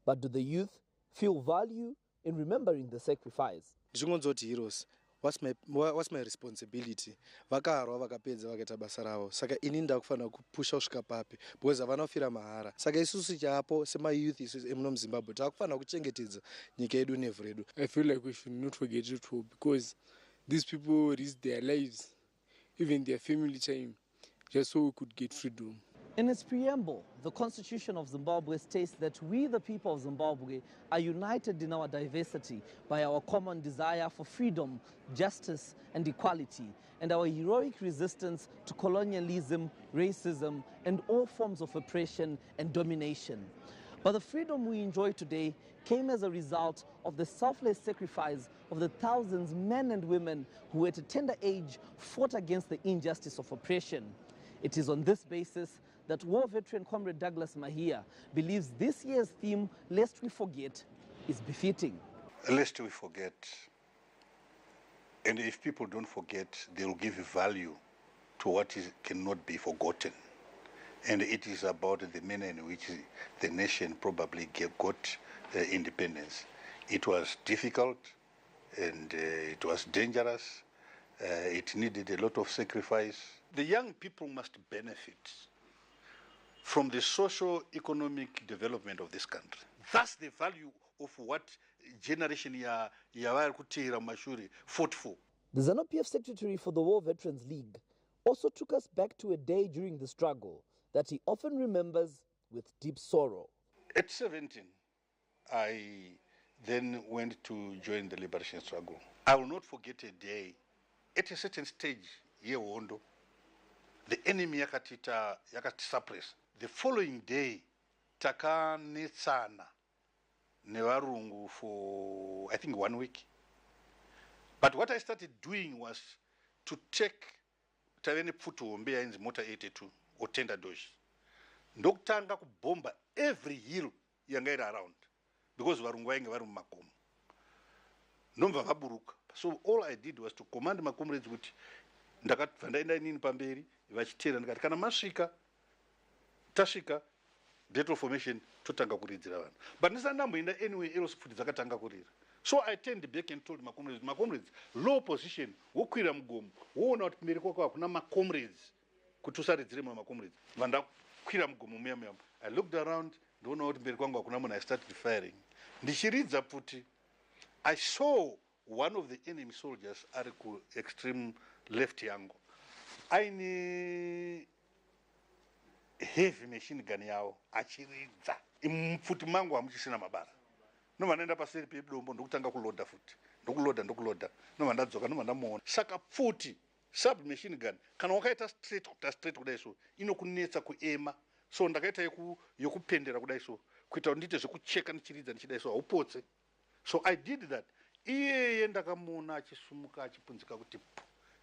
But do the youth feel value in remembering the sacrifice? Heroes, what's my responsibility? Vakarwa vakapedza vakaita basa ravo. Saka ini ndakufanira kupusha kusvika papi because vanofira mahara. Saka isusu chapo sema youth isusu emuno muZimbabwe takufanira kuchengetedza nyika yedu nevhu redu. I feel like we should not forget it all, because these people risked their lives, even their family time, just so we could get freedom. In its preamble, the Constitution of Zimbabwe states that we, the people of Zimbabwe, are united in our diversity by our common desire for freedom, justice, and equality, and our heroic resistance to colonialism, racism, and all forms of oppression and domination. But the freedom we enjoy today came as a result of the selfless sacrifice of the thousands men and women who at a tender age fought against the injustice of oppression. It is on this basis that war veteran Comrade Douglas Mahia believes this year's theme, Lest We Forget, is befitting. Lest we forget. And if people don't forget, they will give value to what cannot be forgotten. And it is about the manner in which the nation probably got independence. It was difficult and it was dangerous. It needed a lot of sacrifice. The young people must benefit from the socio-economic development of this country. That's the value of what generation yavari kutira mashuri fought for. The ZANU-PF secretary for the War Veterans League also took us back to a day during the struggle that he often remembers with deep sorrow. At 17, I then went to join the liberation struggle. I will not forget a day. At a certain stage, yewondo, the enemy yakati suppress. The following day, takanetsana nevarungu for I think 1 week. But what I started doing was to take tavene pfuto mbeya inzi motor 82 or tender dosh. Ndokutanga kubomba every hill yanga iri around because varungu vainge vari mumakomo. Nomva vaburuka. So all I did was to command my comrades kuti ndakabva ndaenda inini pamberi vachiteera ndikati kana masvika tasvika date of formation totanga kuridzira vanhu. But ndisandamboenda anyway else futi dzakatanga kurira. So I turned back and told my comrades, low position, wokwira mugomo, woona kuti kumberi kwako hakuna macomrades kuti usaridzire mamwe macomrades. Vandakwira mugomo muya. I looked around, ndoona kuti mberi kwangu hakuna munhu. I started firing. Ndichiridza futi, I saw one of the enemy soldiers ari ku extreme left yangu aine heavy machine gun yawo achiridza mupfuti mangu hamuchisina mabara. Nova ndaenda paseri pedombo ndokutanga kuloda futi ndokuloda nova ndadzoka nova ndamuona. Saka pfuti sub machine gun kana wakaita straight kudai so inokunetsa kuema. So ndakaita yokupendera kudai so kuita kuti ndite zvekucheka ndichiridza ndichidai so haupotse. So I did that. Iyeye ndakamuona achisumuka achipunzika kuti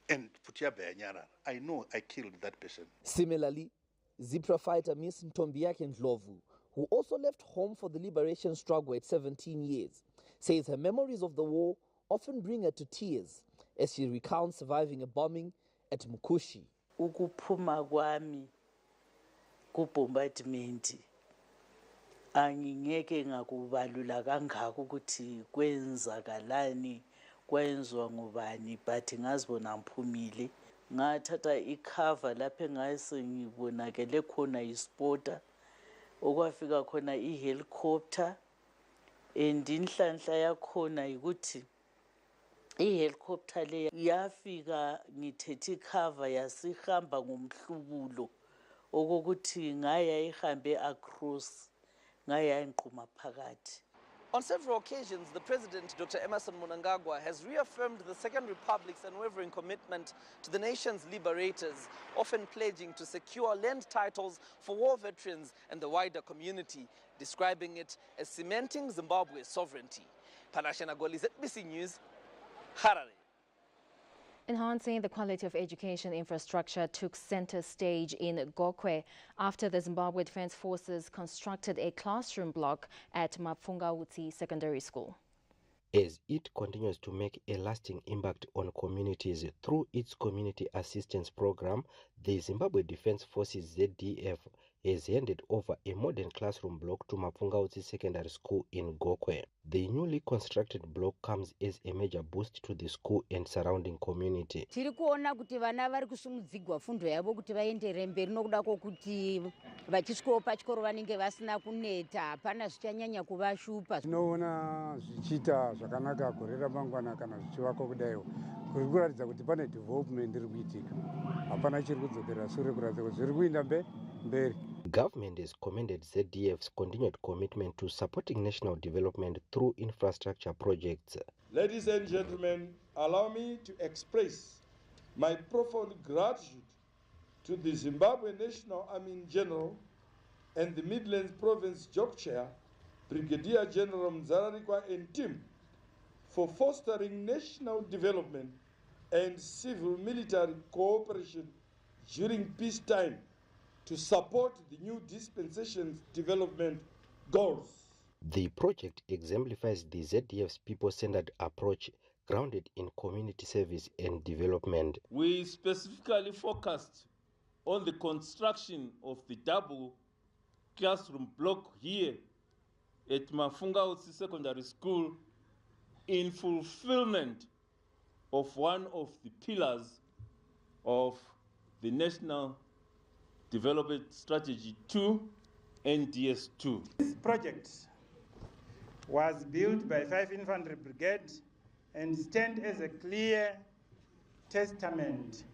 and pfuti yabva yanyarara. I know I killed that person. Similarly, Zipra fighter Miss Ntombiake Ndlovu, who also left home for the liberation struggle at 17 years, says her memories of the war often bring her to tears as she recounts surviving a bombing at Mukushi. Ukuphuma kwami kubombardment angingeke ngakubalula kangaka ukuthi kwenzakalani kwenzwa ngubani, but ngazibona ngiphumile. Ngathatha icover lapho engase ngibonakele khona ispota okwafika khona ihelicopter and inhlanhla yakhona ukuthi ihelicopter le yafika ngithethe icover yasihamba ngomhlubulo okokuthi ngaya ihambe across ngaya nquma phakathi. On several occasions, the President, Dr. Emmerson Mnangagwa, has reaffirmed the Second Republic's unwavering commitment to the nation's liberators, often pledging to secure land titles for war veterans and the wider community, describing it as cementing Zimbabwe's sovereignty. Panashana Goli, ZBC News, Harare. Enhancing the quality of education infrastructure took center stage in Gokwe after the Zimbabwe Defense Forces constructed a classroom block at Mapfungawuti Secondary School. As it continues to make a lasting impact on communities through its community assistance program, the Zimbabwe Defense Forces ZDF has handed over a modern classroom block to Mapfungawuti Secondary School in Gokwe. The newly constructed block comes as a major boost to the school and surrounding community. Tiri kuona kuti vana vari kusumudzigwa fundo yavo kuti vaenderere mberi nokuda kwokuti vachisvikawo pachikoro vanenge vasina kuneta, hapana zvichanyanya kuvashupa. Tinoona zvichiita zvakanaka gore ramangwana kana zvichivakwa kudaiwo. Kuri kuratidza kuti pane development iri kuitika. Hapana chiri kudzokera sure kuratidza kuti zviri kuenda mberi. Government has commended ZDF's continued commitment to supporting national development through infrastructure projects. Ladies and gentlemen, allow me to express my profound gratitude to the Zimbabwe National Army in general and the Midlands Province Jock Chair, Brigadier General Mzararikwa and team for fostering national development and civil-military cooperation during peacetime to support the new dispensation's development goals. The project exemplifies the ZDF's people-centered approach grounded in community service and development. We specifically focused on the construction of the double classroom block here at Mafunga Utsi Secondary School in fulfillment of one of the pillars of the National Development Strategy 2, NDS 2. This project was built by 5 Infantry Brigade and stands as a clear testament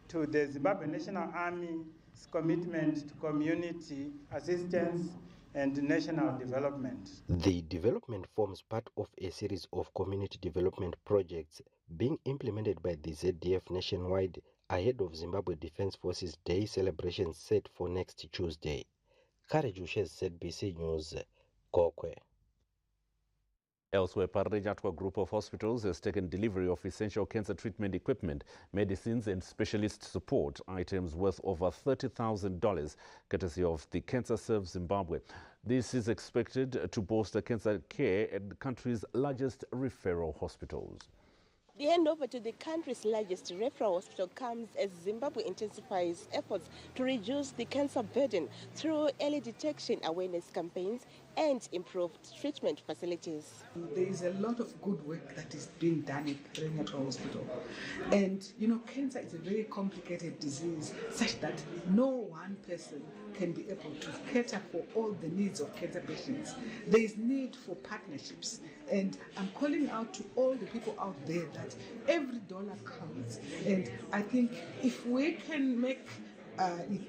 to the Zimbabwe National Army's commitment to community assistance and national development. The development forms part of a series of community development projects being implemented by the ZDF nationwide ahead of Zimbabwe Defense Forces Day celebrations set for next Tuesday. Kare Jushes, ZBC News, Kokwe. Elsewhere, Parejatwa Group of Hospitals has taken delivery of essential cancer treatment equipment, medicines and specialist support items worth over $30,000, courtesy of the Cancer Serve Zimbabwe. This is expected to bolster cancer care at the country's largest referral hospitals. The handover to the country's largest referral hospital comes as Zimbabwe intensifies efforts to reduce the cancer burden through early detection awareness campaigns and improved treatment facilities. There is a lot of good work that is being done at Parejatwa Hospital. And, cancer is a very complicated disease such that no one person can be able to cater for all the needs of cancer patients. There is need for partnerships. And I'm calling out to all the people out there that every dollar counts. And I think if we can make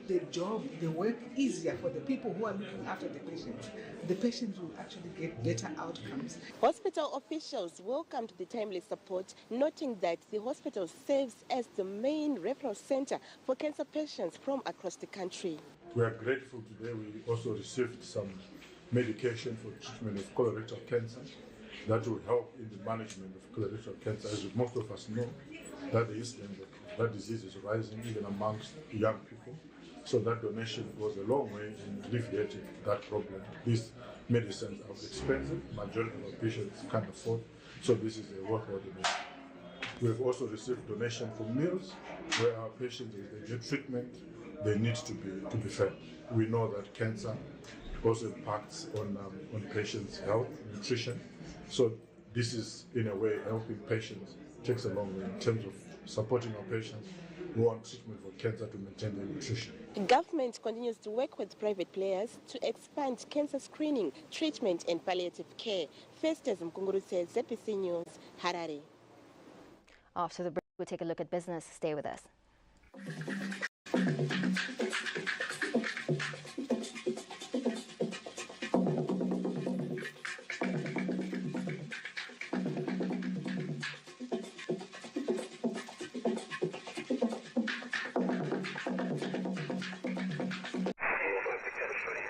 the work easier for the people who are looking after the patients will actually get better outcomes. Hospital officials welcomed the timely support, noting that the hospital serves as the main referral center for cancer patients from across the country. We are grateful today. We also received some medication for treatment of colorectal cancer that will help in the management of colorectal cancer. As most of us know, that the incidence of that disease is rising even amongst young people. So that donation goes a long way in alleviating that problem. These medicines are expensive, majority of our patients can't afford, so this is a worthwhile donation. We've also received donation for meals, where our patients, if they get treatment, they need to be fed. We know that cancer also impacts on patients' health, nutrition. So this is, in a way, helping patients. It takes a long way in terms of supporting our patients who want treatment for cancer to maintain their nutrition. The government continues to work with private players to expand cancer screening, treatment and palliative care. First, as Mkunguru says, ZBC News, Harare. After the break, we'll take a look at business. Stay with us.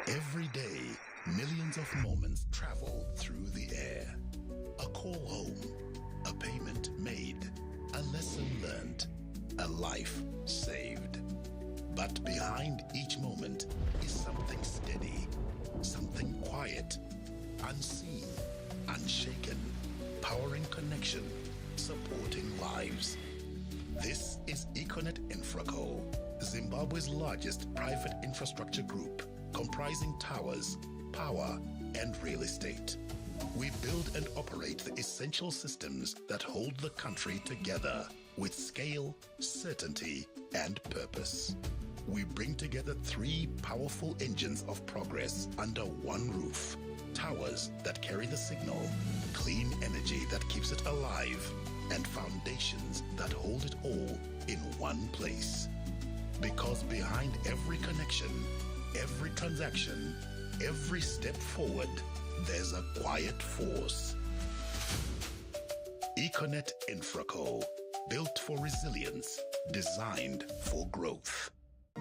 Every day, millions of moments travel through the air. A call home, a payment made, a lesson learned, a life saved. But behind each moment is something steady, something quiet, unseen, unshaken, powering connection, supporting lives. This is Econet Infraco, Zimbabwe's largest private infrastructure group, comprising towers, power, and real estate. We build and operate the essential systems that hold the country together with scale, certainty, and purpose. We bring together three powerful engines of progress under one roof. Towers that carry the signal, clean energy that keeps it alive, and foundations that hold it all in one place. Because behind every connection, every transaction, every step forward, there's a quiet force. Econet Infraco, built for resilience, designed for growth.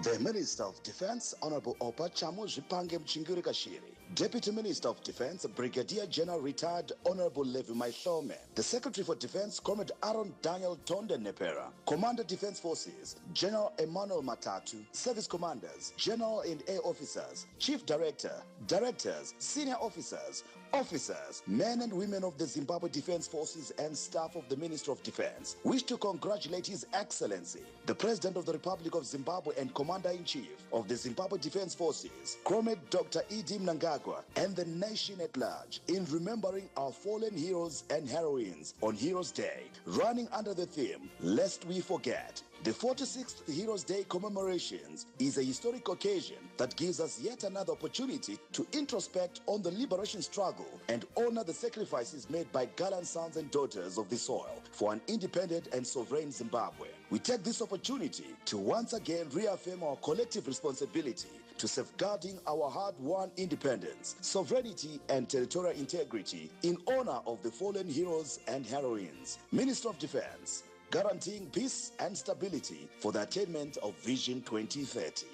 The Minister of Defense, Honorable Opa Chamu Zvipange Mchingiri Kashiri, Deputy Minister of Defense, Brigadier General Retired Honorable Levi Maihlome, the Secretary for Defense, Comrade Aaron Daniel Tonde Nepera, Commander Defense Forces, General Emmanuel Matatu, Service Commanders, General and Air Officers, Chief Director, Directors, Senior Officers, Officers, men and women of the Zimbabwe Defense Forces and staff of the Ministry of Defense wish to congratulate His Excellency, the President of the Republic of Zimbabwe and Commander-in-Chief of the Zimbabwe Defense Forces, Comrade Dr. Edi Mnangagwa, and the nation at large in remembering our fallen heroes and heroines on Heroes Day, running under the theme, Lest We Forget. The 46th Heroes Day commemorations is a historic occasion that gives us yet another opportunity to introspect on the liberation struggle and honor the sacrifices made by gallant sons and daughters of the soil for an independent and sovereign Zimbabwe. We take this opportunity to once again reaffirm our collective responsibility to safeguarding our hard-won independence, sovereignty, and territorial integrity in honor of the fallen heroes and heroines. Minister of Defense, guaranteeing peace and stability for the attainment of Vision 2030.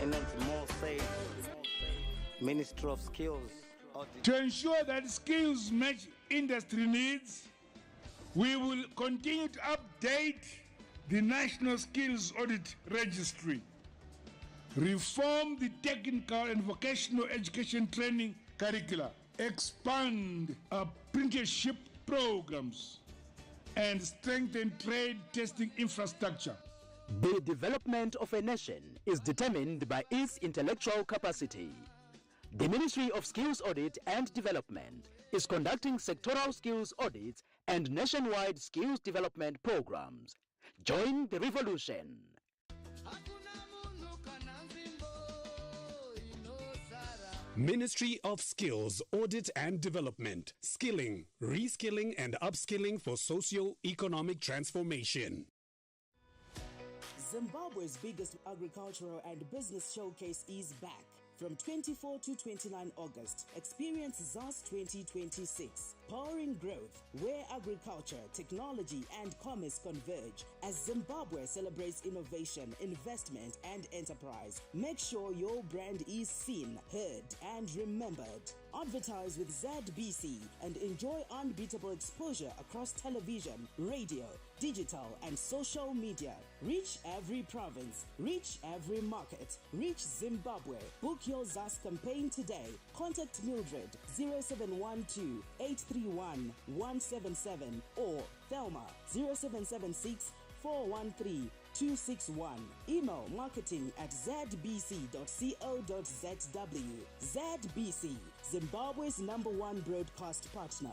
And it's more safe. Minister of Skills. To ensure that skills match industry needs, we will continue to update the National Skills Audit Registry, reform the technical and vocational education training curricula, expand apprenticeship programs, and strengthen trade testing infrastructure. The development of a nation is determined by its intellectual capacity. The Ministry of Skills Audit and Development is conducting sectoral skills audits and nationwide skills development programs. Join the revolution. Ministry of Skills, Audit and Development. Skilling, reskilling and upskilling for socio-economic transformation. Zimbabwe's biggest agricultural and business showcase is back. From 24 to 29 August, experience ZAS 2026, powering growth, where agriculture, technology, and commerce converge as Zimbabwe celebrates innovation, investment, and enterprise. Make sure your brand is seen, heard, and remembered. Advertise with ZBC and enjoy unbeatable exposure across television, radio, digital, and social media. Reach every province, reach every market, reach Zimbabwe. Book your ZAS campaign today. Contact Mildred 0712 831 177 or Thelma 0776 413 261. Email marketing@zbc.co.zw. ZBC, Zimbabwe's #1 broadcast partner.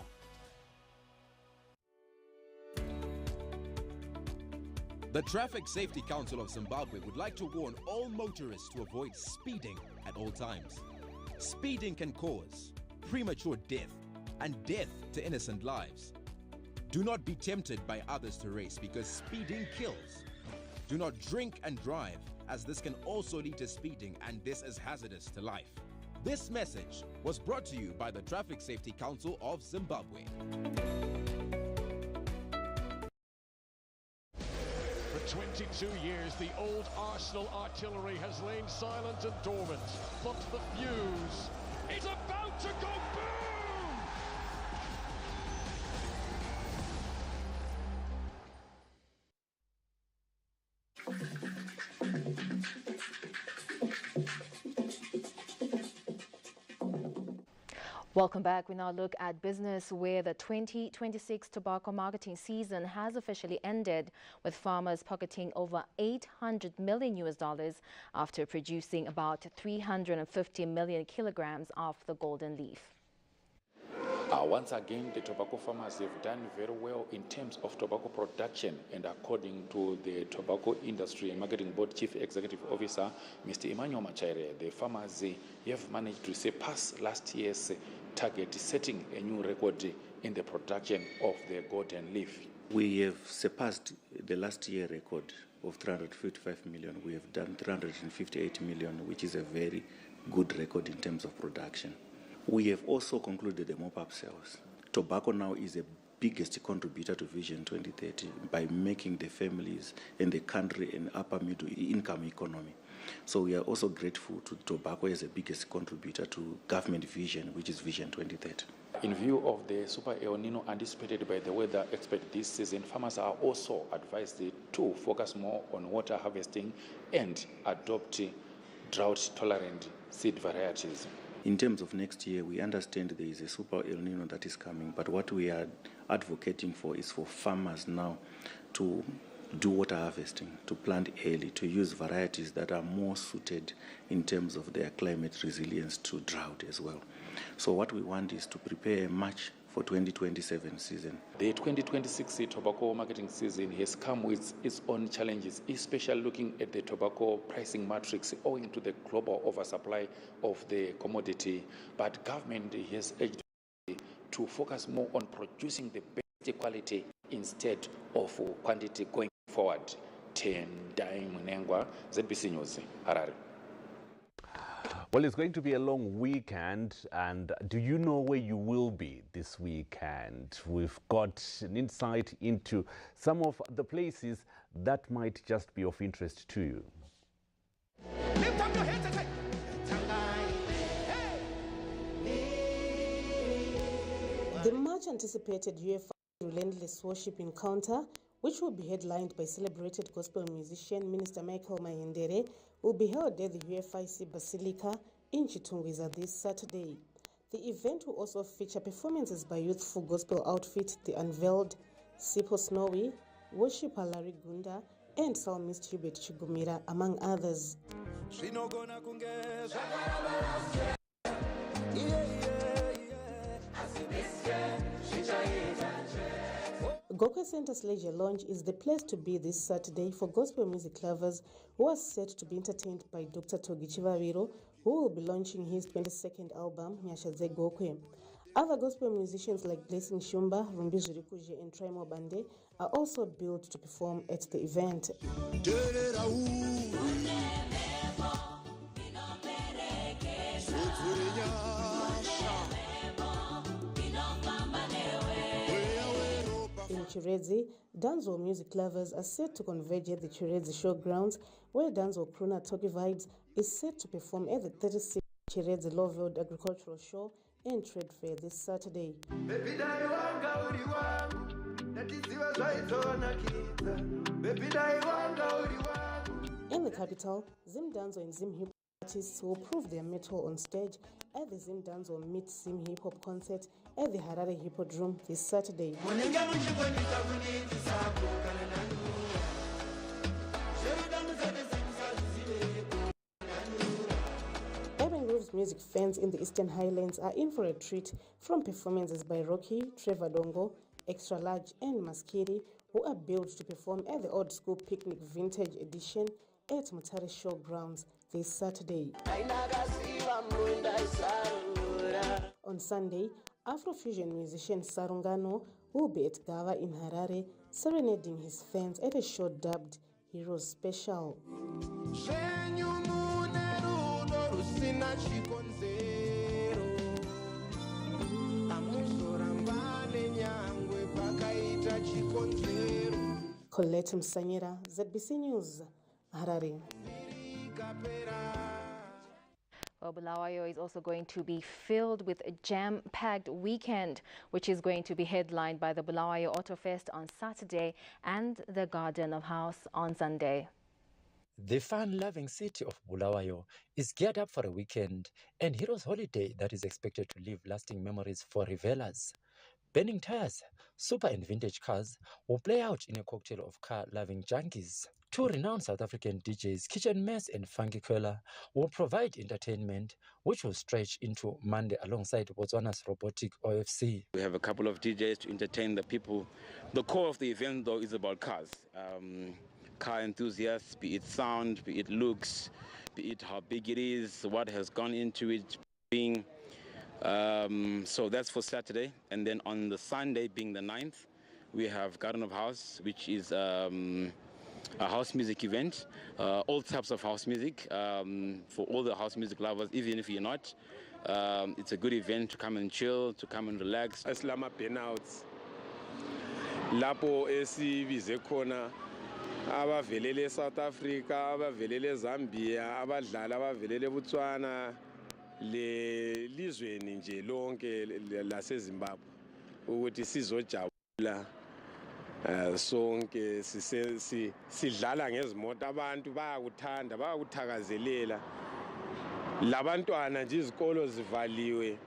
The Traffic Safety Council of Zimbabwe would like to warn all motorists to avoid speeding at all times. Speeding can cause premature death and death to innocent lives. Do not be tempted by others to race because speeding kills. Do not drink and drive, as this can also lead to speeding, and this is hazardous to life. This message was brought to you by the Traffic Safety Council of Zimbabwe. For 22 years, the old Arsenal artillery has lain silent and dormant, but the fuse is about to go boom! Welcome back. We now look at business, where the 2026 tobacco marketing season has officially ended, with farmers pocketing over $800 million after producing about 350 million kilograms of the golden leaf. Once again, the tobacco farmers have done very well in terms of tobacco production, and according to the Tobacco Industry and Marketing Board Chief Executive Officer, Mr. Emmanuel Machaire, the farmers have managed to surpass last year's target, setting a new record in the production of the golden leaf. We have surpassed the last year record of 355 million. We have done 358 million, which is a very good record in terms of production. We have also concluded the mop-up sales. Tobacco now is a biggest contributor to Vision 2030 by making the families and the country an upper middle income economy. So we are also grateful to tobacco as the biggest contributor to government vision, which is Vision 2030. In view of the Super El Nino anticipated by the weather expert this season, farmers are also advised to focus more on water harvesting and adopt drought-tolerant seed varieties. In terms of next year, we understand there is a Super El Nino that is coming, but what we are advocating for is for farmers now to do water harvesting, to plant early, to use varieties that are more suited in terms of their climate resilience to drought as well. So what we want is to prepare a match for 2027 season. The 2026 tobacco marketing season has come with its own challenges, especially looking at the tobacco pricing matrix owing to the global oversupply of the commodity. But government has urged to focus more on producing the best quality instead of quantity going forward. Tendai Munengwa, ZBC News, Harare. Well, it's going to be a long weekend, and do you know where you will be this weekend? We've got an insight into some of the places that might just be of interest to you. The much anticipated UEFA Relentless Worship Encounter, which will be headlined by celebrated gospel musician Minister Michael Mayendere, will be held at the UFIC Basilica in Chitungwiza this Saturday. The event will also feature performances by youthful gospel outfit The Unveiled, Sipho Snowy, worshiper Larry Gunda, and psalmist Hubert Chigumira, among others. Gokwe Center's leisure lounge is the place to be this Saturday for gospel music lovers who are set to be entertained by Dr. Togi Chivaviro, who will be launching his 22nd album, Nyashaze Gokwe. Other gospel musicians like Blessing Shumba, Rumbi Zhirikuje, and Traimo Bande are also billed to perform at the event. In Chiredzi, dancehall music lovers are set to converge at the Chiredzi Showgrounds, where dancehall crooner Toki Vibes is set to perform at the 36th Chiredzi Loveld Agricultural Show and Trade Fair this Saturday. In the capital, Zim Danzo and Zim Hip artists will prove their mettle on stage at the Zim Danzo Meet Zim Hip Hop concert at the Harare Hippodrome this Saturday. Urban Groove's music fans in the Eastern Highlands are in for a treat from performances by Rocky, Trevor Dongo, Extra Large, and Maskiri, who are billed to perform at the Old School Picnic Vintage Edition at Mutare Showgrounds this Saturday. On Sunday, Afrofusion musician Sarungano will be at Gava in Harare, serenading his fans at a show dubbed Heroes Special. Colette Msanyera, ZBC News, Harare. Well, Bulawayo is also going to be filled with a jam-packed weekend, which is going to be headlined by the Bulawayo Auto Fest on Saturday and the Garden of House on Sunday. The fun-loving city of Bulawayo is geared up for a weekend and Heroes Holiday that is expected to leave lasting memories for revelers. Burning tires, super and vintage cars will play out in a cocktail of car-loving junkies. Two renowned South African DJs, Kitchen Mess and Funky Curler, will provide entertainment which will stretch into Monday alongside Botswana's Robotic OFC. We have a couple of DJs to entertain the people. The core of the event, though, is about cars. Car enthusiasts, be it sound, be it looks, be it how big it is, what has gone into it being. So that's for Saturday. And then on the Sunday, being the 9th, we have Garden of House, which is a house music event, all types of house music for all the house music lovers, even if you're not. It's a good event to come and chill, to come and relax. Islama Burnouts, lapho esibize khona abavelele South Africa, abavelele Zambia, abadlali abavelele Botswana le lizweni nje lonke lase Zimbabwe ukuthi sizojabula sonke sidlala ngezimoto abantu bayakuthanda bayakuthakazelela labantwana nje izikolo zivaliwe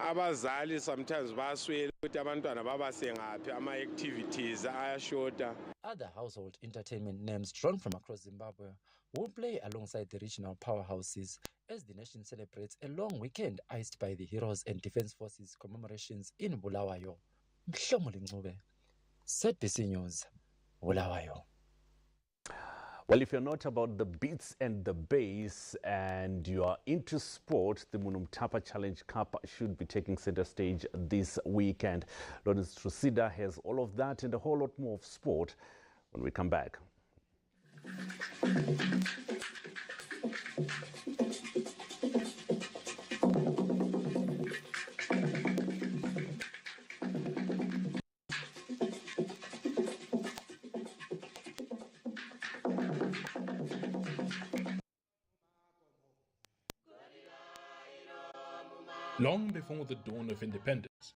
abazali sometimes baswela ukuthi abantwana babase ngaphi ama activities ayashota. Other household entertainment names drawn from across Zimbabwe will play alongside the regional powerhouses as the nation celebrates a long weekend iced by the Heroes and Defence Forces commemorations in Bulawayo. Mhlomuli Ncube, ZBC News, Bulawayo. Well, if you're not about the beats and the bass and you are into sport, the Munumtapa Challenge Cup should be taking center stage this weekend. Lawrence Trusida has all of that and a whole lot more of sport when we come back. Long before the dawn of independence,